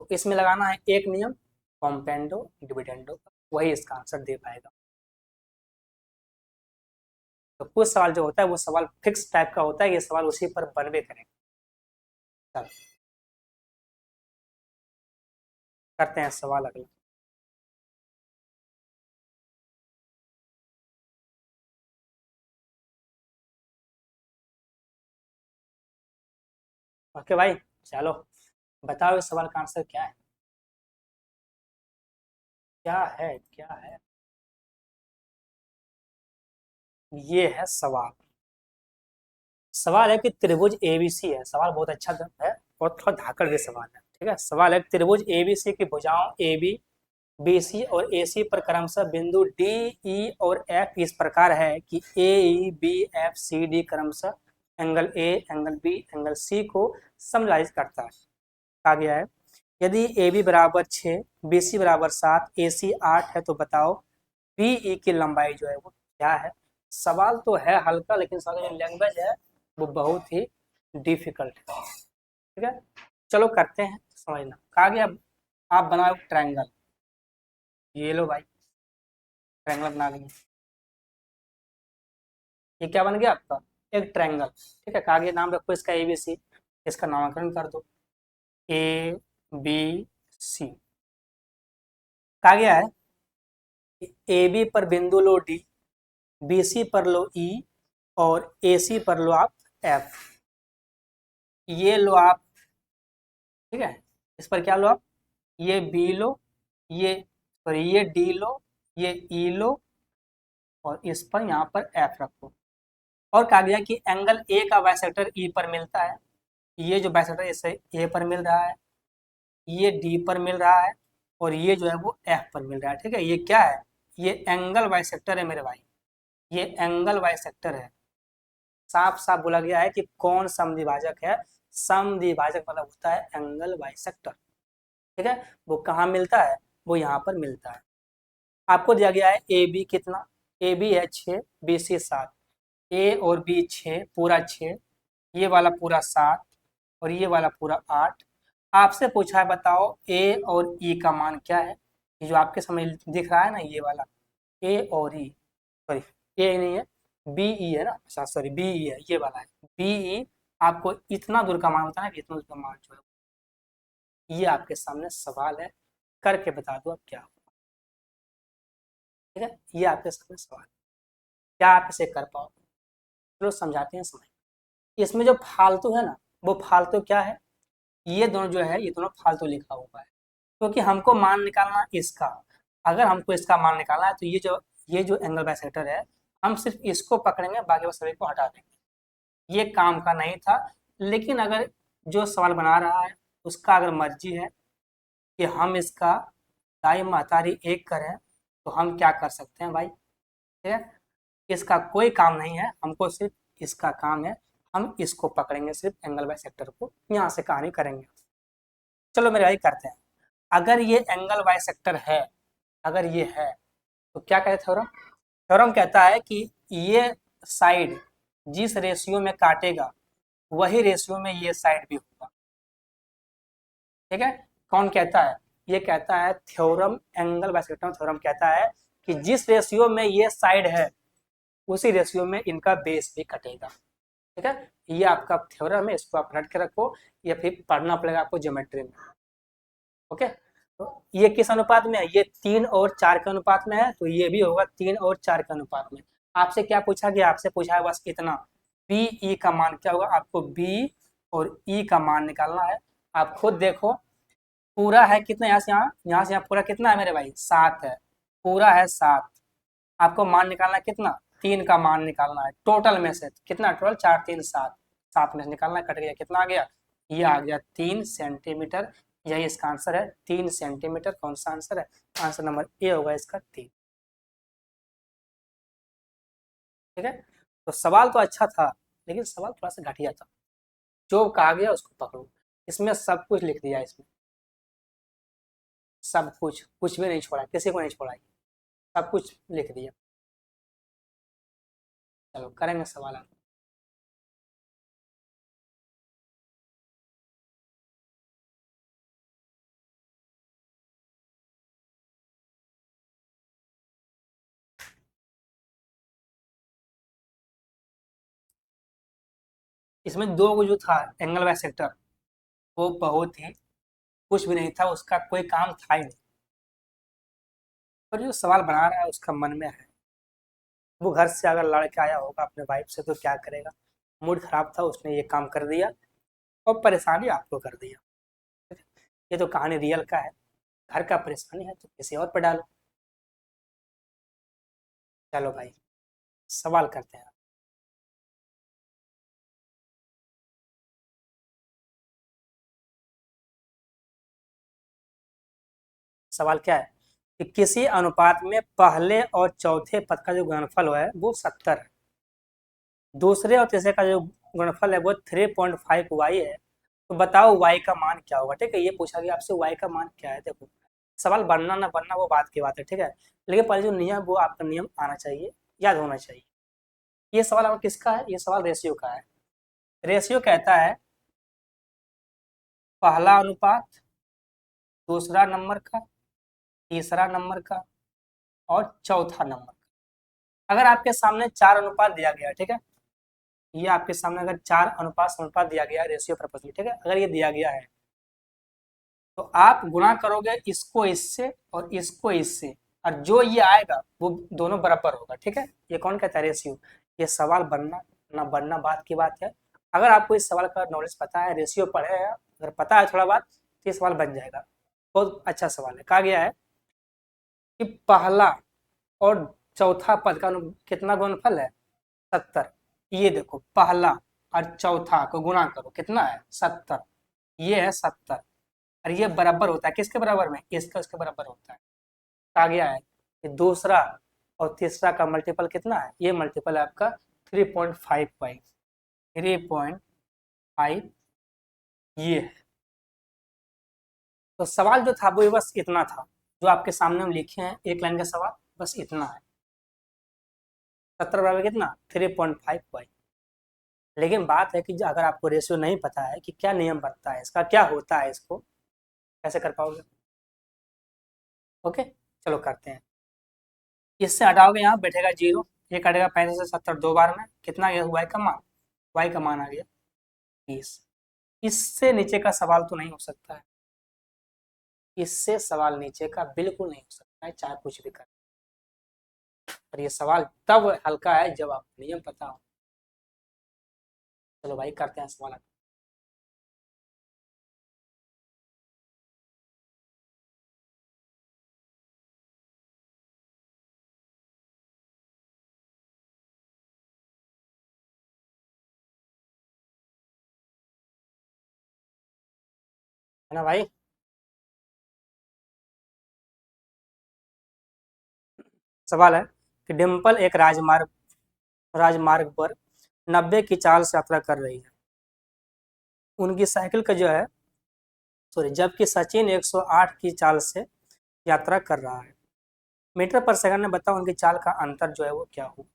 तो इसमें लगाना है एक नियम, कॉम्पेंडो डिविडेंडो, वही इसका आंसर दे पाएगा। तो कुछ सवाल जो होता है वो सवाल फिक्स टाइप का होता है, ये सवाल उसी पर बनवे करेंगे। चलो करते हैं सवाल अगला। ओके भाई, चलो बताओ इस सवाल का आंसर क्या है, क्या है, क्या है। ये है सवाल, सवाल है कि त्रिभुज एबीसी है, सवाल बहुत अच्छा है और थोड़ा धाकड़ भी सवाल है, ठीक है। सवाल है त्रिभुज एबीसी की भुजाओं AB BC और AC पर क्रमशः बिंदु DE और F इस प्रकार है कि AEBFCD क्रमशः angle A, angle B, angle C को समलाइज करता है। कहा गया है यदि AB = 6, BC = 7, AC 8 है तो बताओ BE की लंबाई जो है वो क्या है। सवाल तो है हल्का, लेकिन सवाल की जो लैंग्वेज है वो बहुत ही डिफिकल्ट है, ठीक है। चलो करते हैं समझना। कहा गया आप बनाओ ट्रायंगल, ये लो भाई ट्रायंगल बना लेंगे, ये क्या बन गया आपका, एक ट्रायंगल, ठीक है। कहा गया नाम रखो इसका ABC, इसका नामकरण कर दो ABC। कहा गया है AB पर बिंदु लो D, BC पर लो E और AC पर लो आप F, ये लो आप, ठीक है, इस पर क्या लो आप, ये B लो, ये सॉरी ये D लो, ये E लो और इस पर यहाँ पर F रखो। और कहा गया कि एंगल A का बाइसेक्टर E पर मिलता है, ये जो बाइसेक्टर इसे A पर मिल रहा है, ये D पर मिल रहा है और ये जो है वो F पर मिल रहा है, ठीक है। ये क्या है, ये एंगल बाइसेक्टर है मेरे भाई, ये एंगल बाइसेक्टर है। साफ साफ बोला गया है कि कौन समद्विभाजक है, समद्विभाजक मतलब होता है एंगल बाइसेक्टर, ठीक है। वो कहाँ मिलता है, वो यहाँ पर मिलता है। आपको दिया गया है ए बी कितना, ए बी है 6, बी सी 7, ए और बी 6 पूरा 6, ये वाला पूरा 7 और ये वाला पूरा 8। आपसे पूछा है बताओ ए और ई का मान क्या है, ये जो आपके समय दिख रहा है ना ये वाला ए और ई, सॉरी ए नहीं है, बी ई है ना, अच्छा सॉरी बी ई है, ये वाला है बी ई। आपको इतना दूर का मान बताना है कि इतना दूर का मान जो है, ये आपके सामने सवाल है, करके बता दो अब क्या होगा। ठीक है, ये आपके सामने सवाल है, क्या आप इसे कर पाओगे? चलो समझाते हैं, समझ। इसमें जो फालतू है ना, वो फालतू क्या है, ये दोनों जो है, ये दोनों फालतू लिखा हुआ है, क्योंकि हमको मान निकालना इसका। अगर हमको इसका मान निकालना है तो ये जो एंगल बाइसेक्टर है, हम सिर्फ इसको पकड़ेंगे, बाकी वो सभी को हटा देंगे। ये काम का नहीं था। लेकिन अगर जो सवाल बना रहा है उसका अगर मर्जी है कि हम इसका दाई महतारी एक करें, तो हम क्या कर सकते हैं भाई। ठीक है, इसका कोई काम नहीं है, हमको सिर्फ इसका काम है, हम इसको पकड़ेंगे, सिर्फ एंगल बाइसेक्टर को यहाँ से कहानी करेंगे। चलो मेरे भाई करते हैं। अगर ये एंगल बाइसेक्टर है, अगर ये है, तो क्या कहते थ्योरम, थ्योरम कहता है कि ये साइड जिस रेशियो में काटेगा, वही रेशियो में ये साइड भी होगा। ठीक है, कौन कहता है, ये कहता है थ्योरम, एंगल बाइसेक्टर थ्योरम कहता है कि जिस रेशियो में ये साइड है, उसी रेशियो में इनका बेस भी कटेगा। ठीक है, ये आपका थ्योरम है, इसको आप रट के रखो, या फिर पढ़ना पड़ेगा आपको ज्योमेट्री में। ओके, तो ये किस अनुपात में है, ये 3 और 4 के अनुपात में है, तो ये भी होगा 3 और 4 के अनुपात में। आपसे क्या पूछा गया, आपसे पूछा है बस इतना, बी ई का मान क्या होगा, आपको बी और ई का मान निकालना है। आप खुद देखो, पूरा है कितना, यहाँ से यहाँ पूरा कितना है मेरे भाई, 7 है, पूरा है 7। आपको मान निकालना है कितना, 3 का मान निकालना है, टोटल में से कितना, टोटल 4 3 7, 7 में से निकालना है, कट गया, कितना आ गया, ये आ गया 3 सेंटीमीटर। यही इसका आंसर है, 3 सेंटीमीटर। कौन सा आंसर है, आंसर नंबर ए होगा इसका 3। ठीक है, तो सवाल तो अच्छा था, लेकिन सवाल थोड़ा सा घटिया था। जो कहा गया उसको पकड़ो, इसमें सब कुछ लिख दिया, इसमें सब कुछ, कुछ भी नहीं छोड़ा, किसी को नहीं छोड़ा, सब कुछ लिख दिया। चलो करेंगे सवाल आप। इसमें दो जो था एंगल बाइसेक्टर, वो बहुत ही, कुछ भी नहीं था, उसका कोई काम था ही नहीं। पर जो सवाल बना रहा है उसका मन में है, वो घर से अगर लड़ के आया होगा अपने वाइफ से, तो क्या करेगा, मूड खराब था, उसने ये काम कर दिया और परेशानी आपको कर दिया। ये तो कहानी रियल का है, घर का परेशानी है तो किसी और पर डालो। चलो भाई, सवाल करते हैं। सवाल क्या है कि किसी अनुपात में पहले और चौथे पद का जो गुणनफल है वो 70 है, दूसरे और तीसरे का जो गुणनफल है वो 3.5 वाई है, तो बताओ वाई का मान क्या होगा। ठीक है, ये पूछा गया आपसे वाई का मान क्या है। देखो, सवाल बनना ना बनना वो बात की बात है, ठीक है, लेकिन पहले जो नियम, वो आपका नियम आना चाहिए, याद होना चाहिए। ये सवाल आपका किसका है, ये सवाल रेशियो का है। रेशियो कहता है पहला अनुपात, दूसरा नंबर का, तीसरा नंबर का और चौथा नंबर का। अगर आपके सामने 4 अनुपात दिया गया है, ठीक है, ये आपके सामने अगर 4 अनुपात दिया गया है रेशियो प्रपोर्शनल, ठीक है, अगर ये दिया गया है, तो आप गुणा करोगे इसको इससे और इसको इससे, और जो ये आएगा वो दोनों बराबर होगा। ठीक है, ये कौन कहता है, रेशियो। ये सवाल बनना ना बनना बात की बात है। अगर आपको इस सवाल का नॉलेज पता है, रेशियो पढ़े हैं, अगर पता है थोड़ा बात, तो ये सवाल बन जाएगा। बहुत अच्छा सवाल है। कहा गया है कि पहला और चौथा पद का कितना गुणनफल है, 70। ये देखो, पहला और चौथा को गुणा करो, कितना है, 70। ये है 70, और ये बराबर होता है किसके बराबर में, इसका उसके बराबर होता है। कहा गया है कि दूसरा और तीसरा का मल्टीपल कितना है, ये मल्टीपल है आपका 3.5 बाई 3.5, ये है। तो सवाल जो था वो बस इतना था, जो आपके सामने हम लिखे हैं, एक लाइन का सवाल बस इतना है। 70 बराबर कितना, 3.5 बाई। लेकिन बात है कि अगर आपको रेशियो नहीं पता है कि क्या नियम बनता है इसका, क्या होता है, इसको कैसे कर पाओगे। ओके, चलो करते हैं। इससे हटाओगे यहाँ बैठेगा 0, ये कटेगा 35 से 70 दो बार में, कितना आ गया वाई का मान? वाई का मान आ गया 20। इससे नीचे का सवाल तो नहीं हो सकता है, इससे सवाल नीचे का बिल्कुल नहीं हो सकता है, चाहे कुछ भी कर। पर ये सवाल तब हल्का है जब आप नियम पता हो। चलो भाई करते हैं सवाल। है ना भाई? सवाल है कि डिम्पल एक राजमार्ग राजमार्ग पर 90 की चाल से यात्रा कर रही है। उनकी साइकिल का जो है, सॉरी, जबकि सचिन 108 की चाल से यात्रा कर रहा है। मीटर पर सेकंड में बताओ उनकी चाल का अंतर जो है वो क्या हो।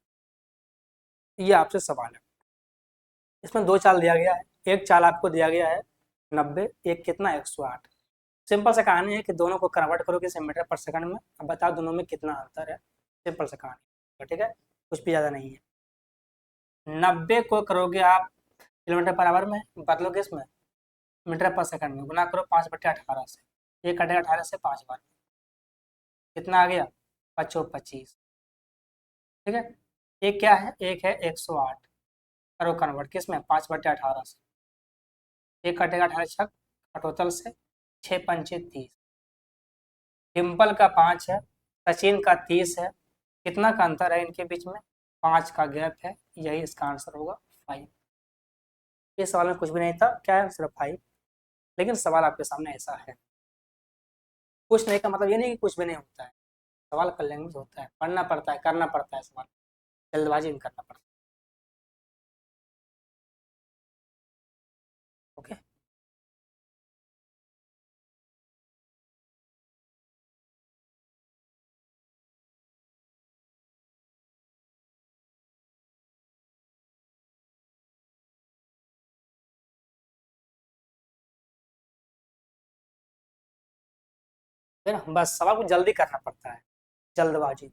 ये आपसे सवाल है। इसमें दो चाल दिया गया है, एक चाल आपको दिया गया है 90, एक कितना 108। सिंपल सा कहानी है कि दोनों को कन्वर्ट करो किसी मीटर पर सेकंड में, अब बताओ दोनों में कितना अंतर है। सिंपल सा कहानी, ठीक है, कुछ भी ज़्यादा नहीं है। 90 को करोगे आप किलोमीटर पर आवर में, बदलोगे इसमें मीटर पर सेकंड में, गुना करो 5/18 से, ये कटेगा 18 से 5 बार, कितना आ गया 25। ठीक है, एक क्या है, एक है 108, करो कन्वर्ट किस में 5/18 से, एक कटेगा 18 छक टोटल से, 6×5 = 30। डिम्पल का 5 है, सचिन का 30 है, कितना का अंतर है इनके बीच में, 5 का गैप है, यही इसका आंसर होगा 5। ये सवाल में कुछ भी नहीं था, क्या है सिर्फ 5, लेकिन सवाल आपके सामने ऐसा है। कुछ नहीं का मतलब ये नहीं कि कुछ भी नहीं होता है, सवाल कर लेंगे तो होता है, पढ़ना पड़ता है, करना पड़ता है सवाल, जल्दबाजी नहीं करना पड़ता। ओके, है ना, बस सवाल को जल्दी करना पड़ता है, जल्दबाजी।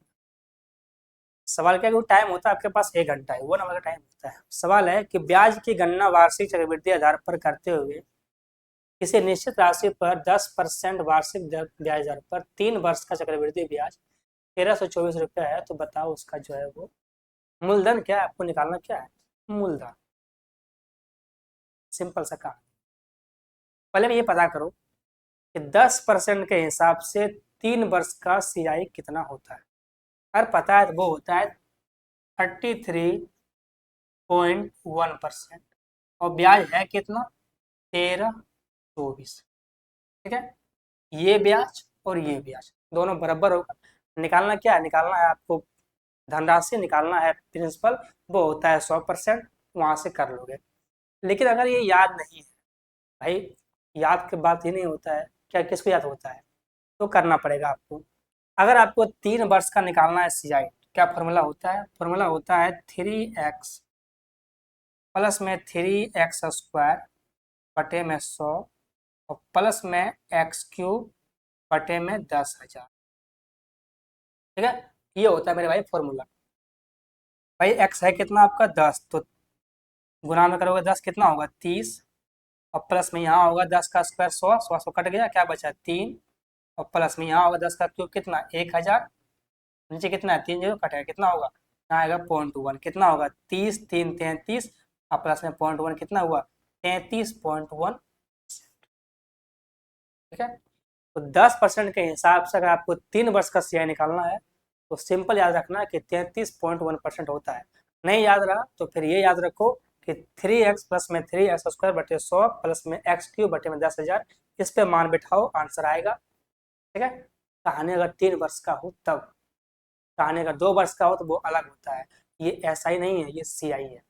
सवाल क्या है कि वो टाइम होता है आपके पास 1 घंटा है, वो नंबर का टाइम होता है। सवाल है कि ब्याज की गणना वार्षिक चक्रवृद्धि आधार पर करते हुए किसी निश्चित राशि पर 10% वार्षिक ब्याज दर पर 3 वर्ष का चक्रवृद्धि ब्याज 1324 रुपया है, तो बताओ उसका जो है वो मूलधन क्या है, आपको निकालना क्या है, मूलधन। सिंपल सा काम, पहले ये पता करो कि 10% के हिसाब से 3 वर्ष का CI कितना होता है। अगर पता है तो वो होता है 33.1%, और ब्याज है कितना 1324। ठीक है, ये ब्याज और ये ब्याज दोनों बराबर होगा। निकालना क्या है, निकालना है आपको धनराशि, निकालना है प्रिंसिपल, वो होता है 100%, वहां से कर लोगे। लेकिन अगर ये याद नहीं है भाई, याद के बात ही नहीं होता है, क्या किसको याद होता है, तो करना पड़ेगा आपको। अगर आपको 3 वर्ष का निकालना है CI, क्या फॉर्मूला होता है, फॉर्मूला होता है 3x प्लस में 3x² बटे में 100, और प्लस में x³ बटे में 10,000। ठीक है, ये होता है मेरे भाई फॉर्मूला। भाई x है कितना आपका 10, तो गुना में करोगे 10 कितना होगा 30, और प्लस में यहाँ होगा 10 का स्क्वायर 100, 100 कट गया, क्या बचा 3, और प्लस में यहाँ होगा 10 का क्यूब कितना 1000, नीचे कितना है 3 0 कटेगा, कितना होगा यहाँ आएगा 0.1, कितना होगा 30 3 33, और प्लस में 0.1 कितना हुआ 33.1। ठीक है, तो 10% के हिसाब से अगर आपको 3 वर्ष का CI निकालना है तो सिंपल याद रखना कि 33.1% होता है। नहीं याद रहा तो फिर ये याद रखो कि 3x प्लस में 3x² बटे 100 प्लस में x³ बटे में 10,000, इस पे मान बिठाओ, आंसर आएगा। ठीक है, कहानी अगर 3 वर्ष का हो तब, कहानी अगर 2 वर्ष का हो तो वो अलग होता है। ये SI नहीं है, ये CI है।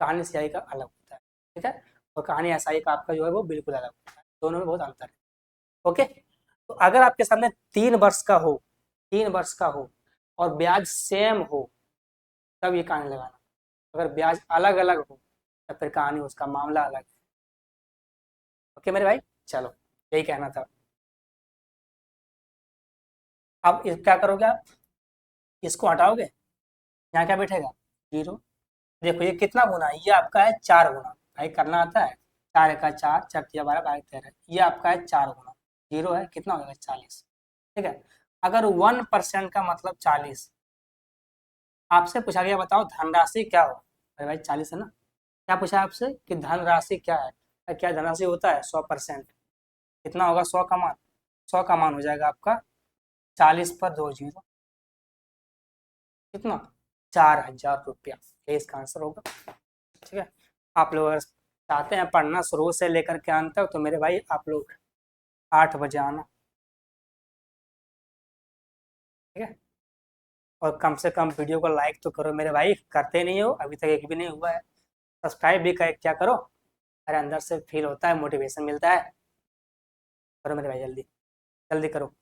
कहानी CI का अलग होता है, ठीक है, और कहानी SI का आपका जो है वो बिल्कुल अलग होता है, दोनों में बहुत अंतर है। ओके, तो अगर आपके सामने 3 वर्ष का हो, 3 वर्ष का हो और ब्याज सेम हो, तब ये कहानी लगाना। अगर ब्याज अलग अलग हो तो फिर कहानी उसका मामला अलग है। ओके मेरे भाई, चलो यही कहना था। अब क्या करोगे आप, इसको हटाओगे, यहाँ क्या बैठेगा 0। देखो ये कितना गुना है, ये आपका है 4 गुना। भाई करना आता है, 4 का 4, 4 तिया 12, 12 13, ये आपका है 4 गुना। 0 है, कितना हो जाएगा 40। ठीक है। अगर 1% का मतलब 40, आपसे पूछा गया बताओ धनराशि क्या हो। अरे भाई 40 है ना। क्या पूछा है आपसे कि धनराशि क्या है। क्या धनराशि होता है 100%। कितना होगा 100 का मान। 100 का मान हो जाएगा आपका 40 पर 2 जीरो, कितना 4000 रुपया। ये इसका आंसर होगा। ठीक है। आप लोग अगर चाहते हैं पढ़ना शुरू से लेकर के अंत तक, तो मेरे भाई आप लोग 8 बजे आना। ठीक है। और कम से कम वीडियो को लाइक तो करो मेरे भाई, करते नहीं हो अभी तक, एक भी नहीं हुआ है। सब्सक्राइब भी कर क्या करो। अरे अंदर से फील होता है, मोटिवेशन मिलता है। करो मेरे भाई जल्दी, जल्दी करो।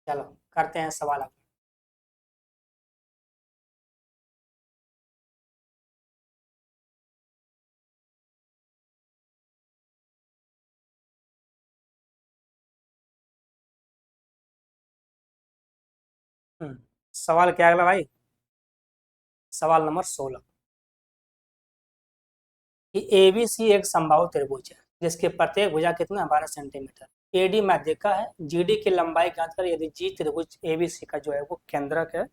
चलो करते हैं सवाल अब। सवाल क्या अगला भाई। सवाल नंबर 16 कि एबीसी एक समबाहु त्रिभुज है जिसके प्रत्येक भुजा कितना 12 सेंटीमीटर। एडी माध्यिका है, जीडी की लंबाई ज्ञात कर यदि जी त्रिभुज एबीसी का जो है वो केंद्रक है।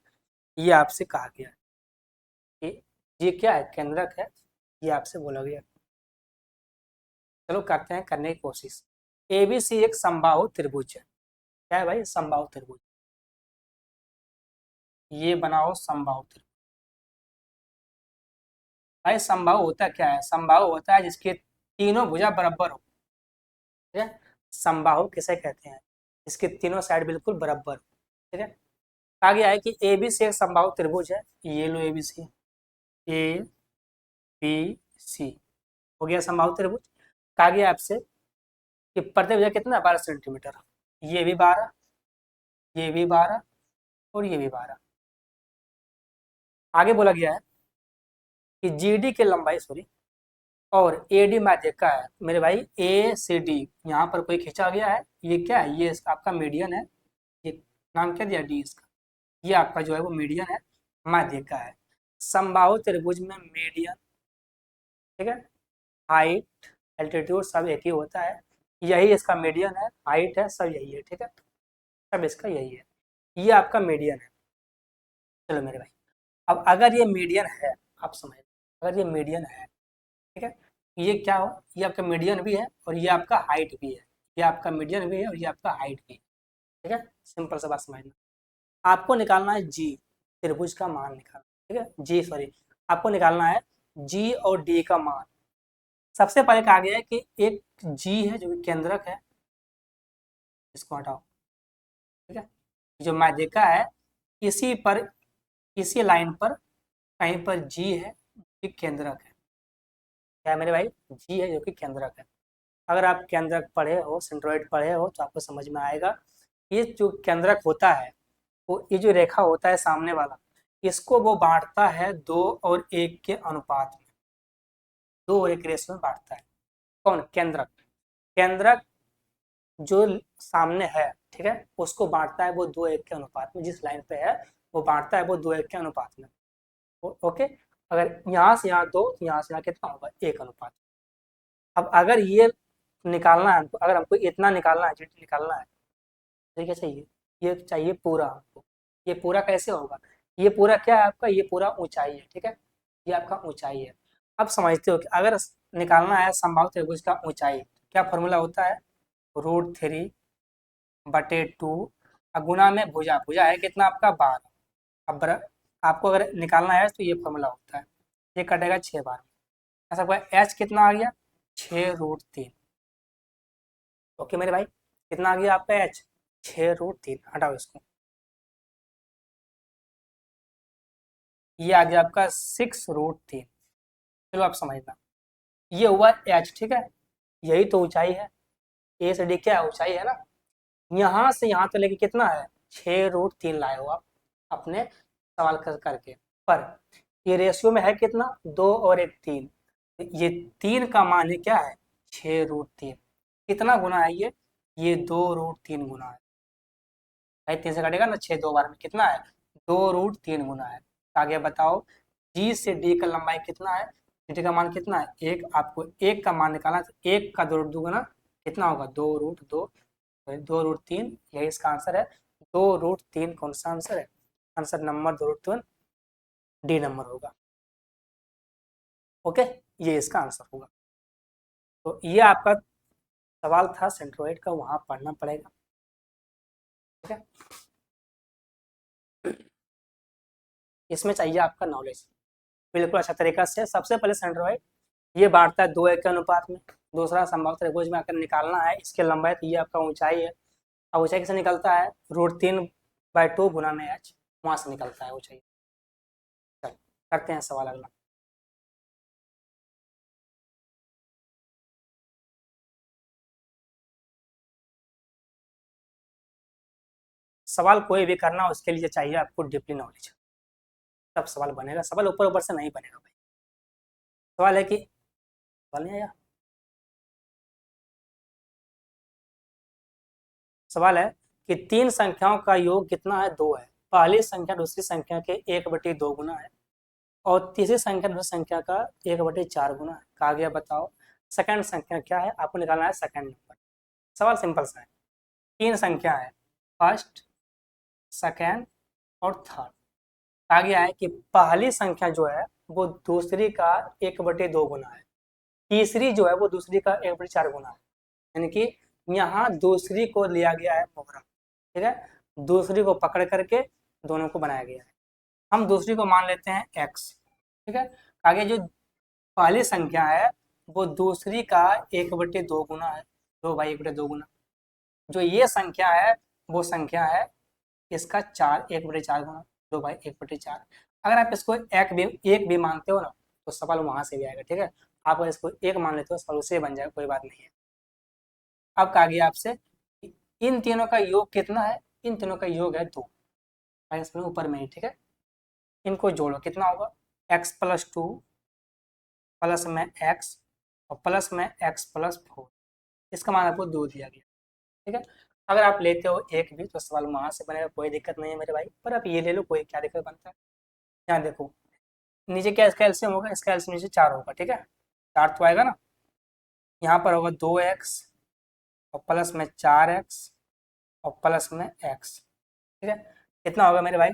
ये आपसे कहा गया है कि ये क्या है, केंद्रक है। ये आपसे बोला गया। चलो करते हैं, करने की कोशिश। एबीसी एक समबाहु त्रिभुज है। क्या है भाई, समबाहु त्रिभुज। ये बनाओ समबाहु त्रिभुज। भाई समबाहु होता क्या है, समबाहु होता है जिसके तीनों भुजा बराबर हो। ठीक है। समबाहु किसे कहते हैं, इसके तीनों साइड बिल्कुल बराबर हो। ठीक है। कहा गया है कि ए बी सी एक समबाहु त्रिभुज है। ये लो A B C, A B C हो गया समबाहु त्रिभुज। कहा गया आपसे कि प्रत्येक भुजा कितना 12 सेंटीमीटर। ये भी 12, ये भी 12 और ये भी 12। आगे बोला गया है कि जी डी की लंबाई सॉरी और ए डी माध्यिका है। मेरे भाई ए से डी यहाँ पर कोई खींचा गया है, ये क्या है, ये आपका मीडियन है। ये नाम क्या दिया डी इसका। ये आपका जो है वो मीडियन है, माध्यिका है। समबाहु त्रिभुज में मीडियन, ठीक है, हाइट एल्टीट्यूड सब एक ही होता है। यही इसका मीडियन है, हाइट है, सब यही है। ठीक है। सब इसका यही है। ये आपका मीडियन है। चलो मेरे भाई, अब अगर ये मीडियन है, आप समझ, अगर ये मीडियन है, ठीक है, ये क्या हो, ये आपका मीडियन भी है और ये आपका हाइट भी है। ये आपका मीडियन भी है और ये आपका हाइट भी है। ठीक है। सिंपल सा बात समझना। आपको निकालना है जी, त्रिभुज का मान निकालना। ठीक है, जी सॉरी, आपको निकालना है जी और डी का मान। सबसे पहले कहा गया है कि एक जी है जो कि केंद्रक है, इसको हटाओ। ठीक है। जो माध्यिका है, इसी पर, इसी लाइन पर कहीं पर जी है जो कि केंद्रक है। क्या है मेरे भाई, जी है जो कि केंद्रक है। अगर आप केंद्रक पढ़े हो, सेंट्रोइड पढ़े हो, तो आपको समझ में आएगा। ये जो केंद्रक होता है, वो ये जो रेखा होता है सामने वाला, इसको वो बांटता है 2 और 1 के अनुपात में। 2 और 1 रेशियो में बांटता है। कौन, केंद्रक। केंद्रक जो सामने है, ठीक है, उसको बांटता है वो 2-1 के अनुपात में। जिस लाइन पे है वो बांटता है वो 2-1 के अनुपात में। ओके। अगर यहाँ से यहाँ 2, तो यहाँ से यहाँ कितना होगा 1 अनुपात। अब अगर ये निकालना है हमको, अगर हमको इतना निकालना है, जितना निकालना है, तो क्या चाहिए, ये चाहिए पूरा हमको। ये पूरा कैसे होगा, ये पूरा क्या है आपका, ये पूरा ऊंचाई है। ठीक है। ये आपका ऊंचाई है। अब समझते हो कि अगर निकालना है समबाहु त्रिभुज का ऊंचाई, क्या फॉर्मूला होता है, √3/2 गुना में भुजा। भुजा है कितना आपका 12। अब आपको अगर निकालना है तो ये फॉर्मूला होता है। ये कटेगा 6 बार। ऐसा कोई एच कितना आ गया 6√3। ओके मेरे भाई, कितना आ गया आपका एच 6√3। हटाओ इसको। ये आ गया आपका 6√3। चलो आप समझना, ये हुआ एच। ठीक है। यही तो ऊंचाई है। ए से डी क्या है, ऊंचाई है ना। यहाँ से यहाँ तो लेके कितना है 6√3 लाए हो आप अपने सवाल करके। पर ये रेशियो में है कितना, 2 और 1 3। ये 3 का मान ही क्या है 6√3। कितना गुना है ये ये 2√3 गुना है भाई, 3 से कटेगा ना 6 2 बार में कितना है, 2√3 गुना है। आगे बताओ जी से डी का लंबाई कितना है, डी का मान कितना है एक, आपको एक का मान निकालना है, तो एक का 2√2 गुना कितना होगा 2√2, 2√3, यही इसका आंसर है। 2√3 कौन सा आंसर है, आंसर नंबर 2√3 डी नंबर होगा। ओके, ये इसका आंसर होगा। तो ये आपका सवाल था सेंट्रोइड का, वहां पढ़ना पड़ेगा। ठीक है, इसमें चाहिए आपका नॉलेज बिल्कुल अच्छा तरीका से। सबसे पहले सेंट्रोइड ये बांटता है 2:1 के अनुपात में। दूसरा संभव त्रिभुज में आकर निकालना है इसके लंबाई, तो ये आपका ऊंचाई है। अब ऊंचाई कैसे निकलता है, √3/2 गुना में h, वहां से निकलता है ऊंचाई। चल करते हैं सवाल अगला। सवाल कोई भी करना उसके लिए चाहिए आपको डीपली नॉलेज, तब सवाल बनेगा। सवाल ऊपर ऊपर से नहीं बनेगा भाई। सवाल है कि, सवाल नहीं आया, सवाल है कि तीन संख्याओं का योग कितना है, 2 है। पहली संख्या दूसरी संख्या के 1/2 गुना है, और तीसरी संख्या दूसरी संख्या का 1/4 गुना है। कहा गया बताओ सेकंड संख्या क्या है, आपको निकालना है सेकंड नंबर। सवाल सिंपल सा है, तीन संख्या है, फर्स्ट, सेकंड और थर्ड। कहा गया है कि पहली संख्या जो है वो दूसरी का 1/2 गुना है, तीसरी जो है वो दूसरी का 1/4 गुना है। यानी कि यहाँ दूसरी को लिया गया है मोहरा, ठीक है, दूसरी को पकड़ करके दोनों को बनाया गया है। हम दूसरी को मान लेते हैं x, ठीक है। आगे जो पहली संख्या है वो दूसरी का 1/2 गुना है, 2/1/2 गुना। जो ये संख्या है वो संख्या है इसका 1/4 गुना, 2/1/4। अगर आप इसको एक भी मानते हो ना, तो सवाल वहां से भी आएगा, ठीक है। आप अगर इसको एक मान लेते हो सवाल उससे बन जाएगा, कोई बात नहीं है। अब कहा गया आपसे इन तीनों का योग कितना है, इन तीनों का योग है 2, इसमें ऊपर में ही, ठीक है। इनको जोड़ो कितना होगा, x+2 प्लस में x और प्लस में x+4, इसका मान आपको 2 दिया गया, ठीक है। अगर आप लेते हो एक भी तो सवाल वहां से बनेगा, कोई दिक्कत नहीं है मेरे भाई। पर आप ये ले लो, कोई क्या दिक्कत बनता है। यहाँ देखो नीचे क्या इसका एलसीएम होगा, इसका एलसीएम नीचे 4 होगा, ठीक है, 4 तो आएगा ना। यहाँ पर होगा 2x और प्लस में 4x और प्लस में x, ठीक है। कितना होगा मेरे भाई,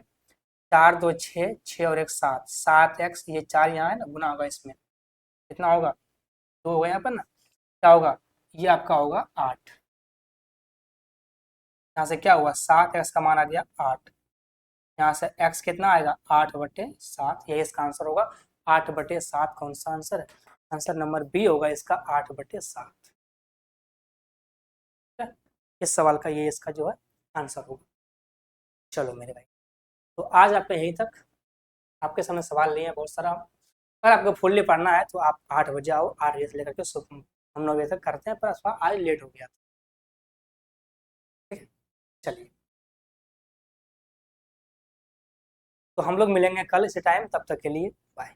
4 2 6, 6 और 1 7, 7x, ये 4 यहाँ है ना, गुना होगा इसमें, कितना होगा 2 होगा यहाँ पर ना, क्या होगा ये आपका होगा 8। यहाँ से क्या हुआ 7x का मान आ गया 8, यहाँ से x कितना आएगा 8/7, यही इसका आंसर होगा। 8/7 कौन सा आंसर है, आंसर नंबर बी होगा इसका 8/7। इस सवाल का ये इसका जो है आंसर होगा। चलो मेरे भाई, तो आज आपका यहीं तक, आपके सामने सवाल नहीं है बहुत सारा। अगर आपको फुल्ली पढ़ना है तो आप 8 बजे आओ, 8 बजे से लेकर के हम 9 बजे तक करते हैं, पर आज लेट हो गया। ठीक है, चलिए, तो हम लोग मिलेंगे कल इसी टाइम, तब तक के लिए बाय।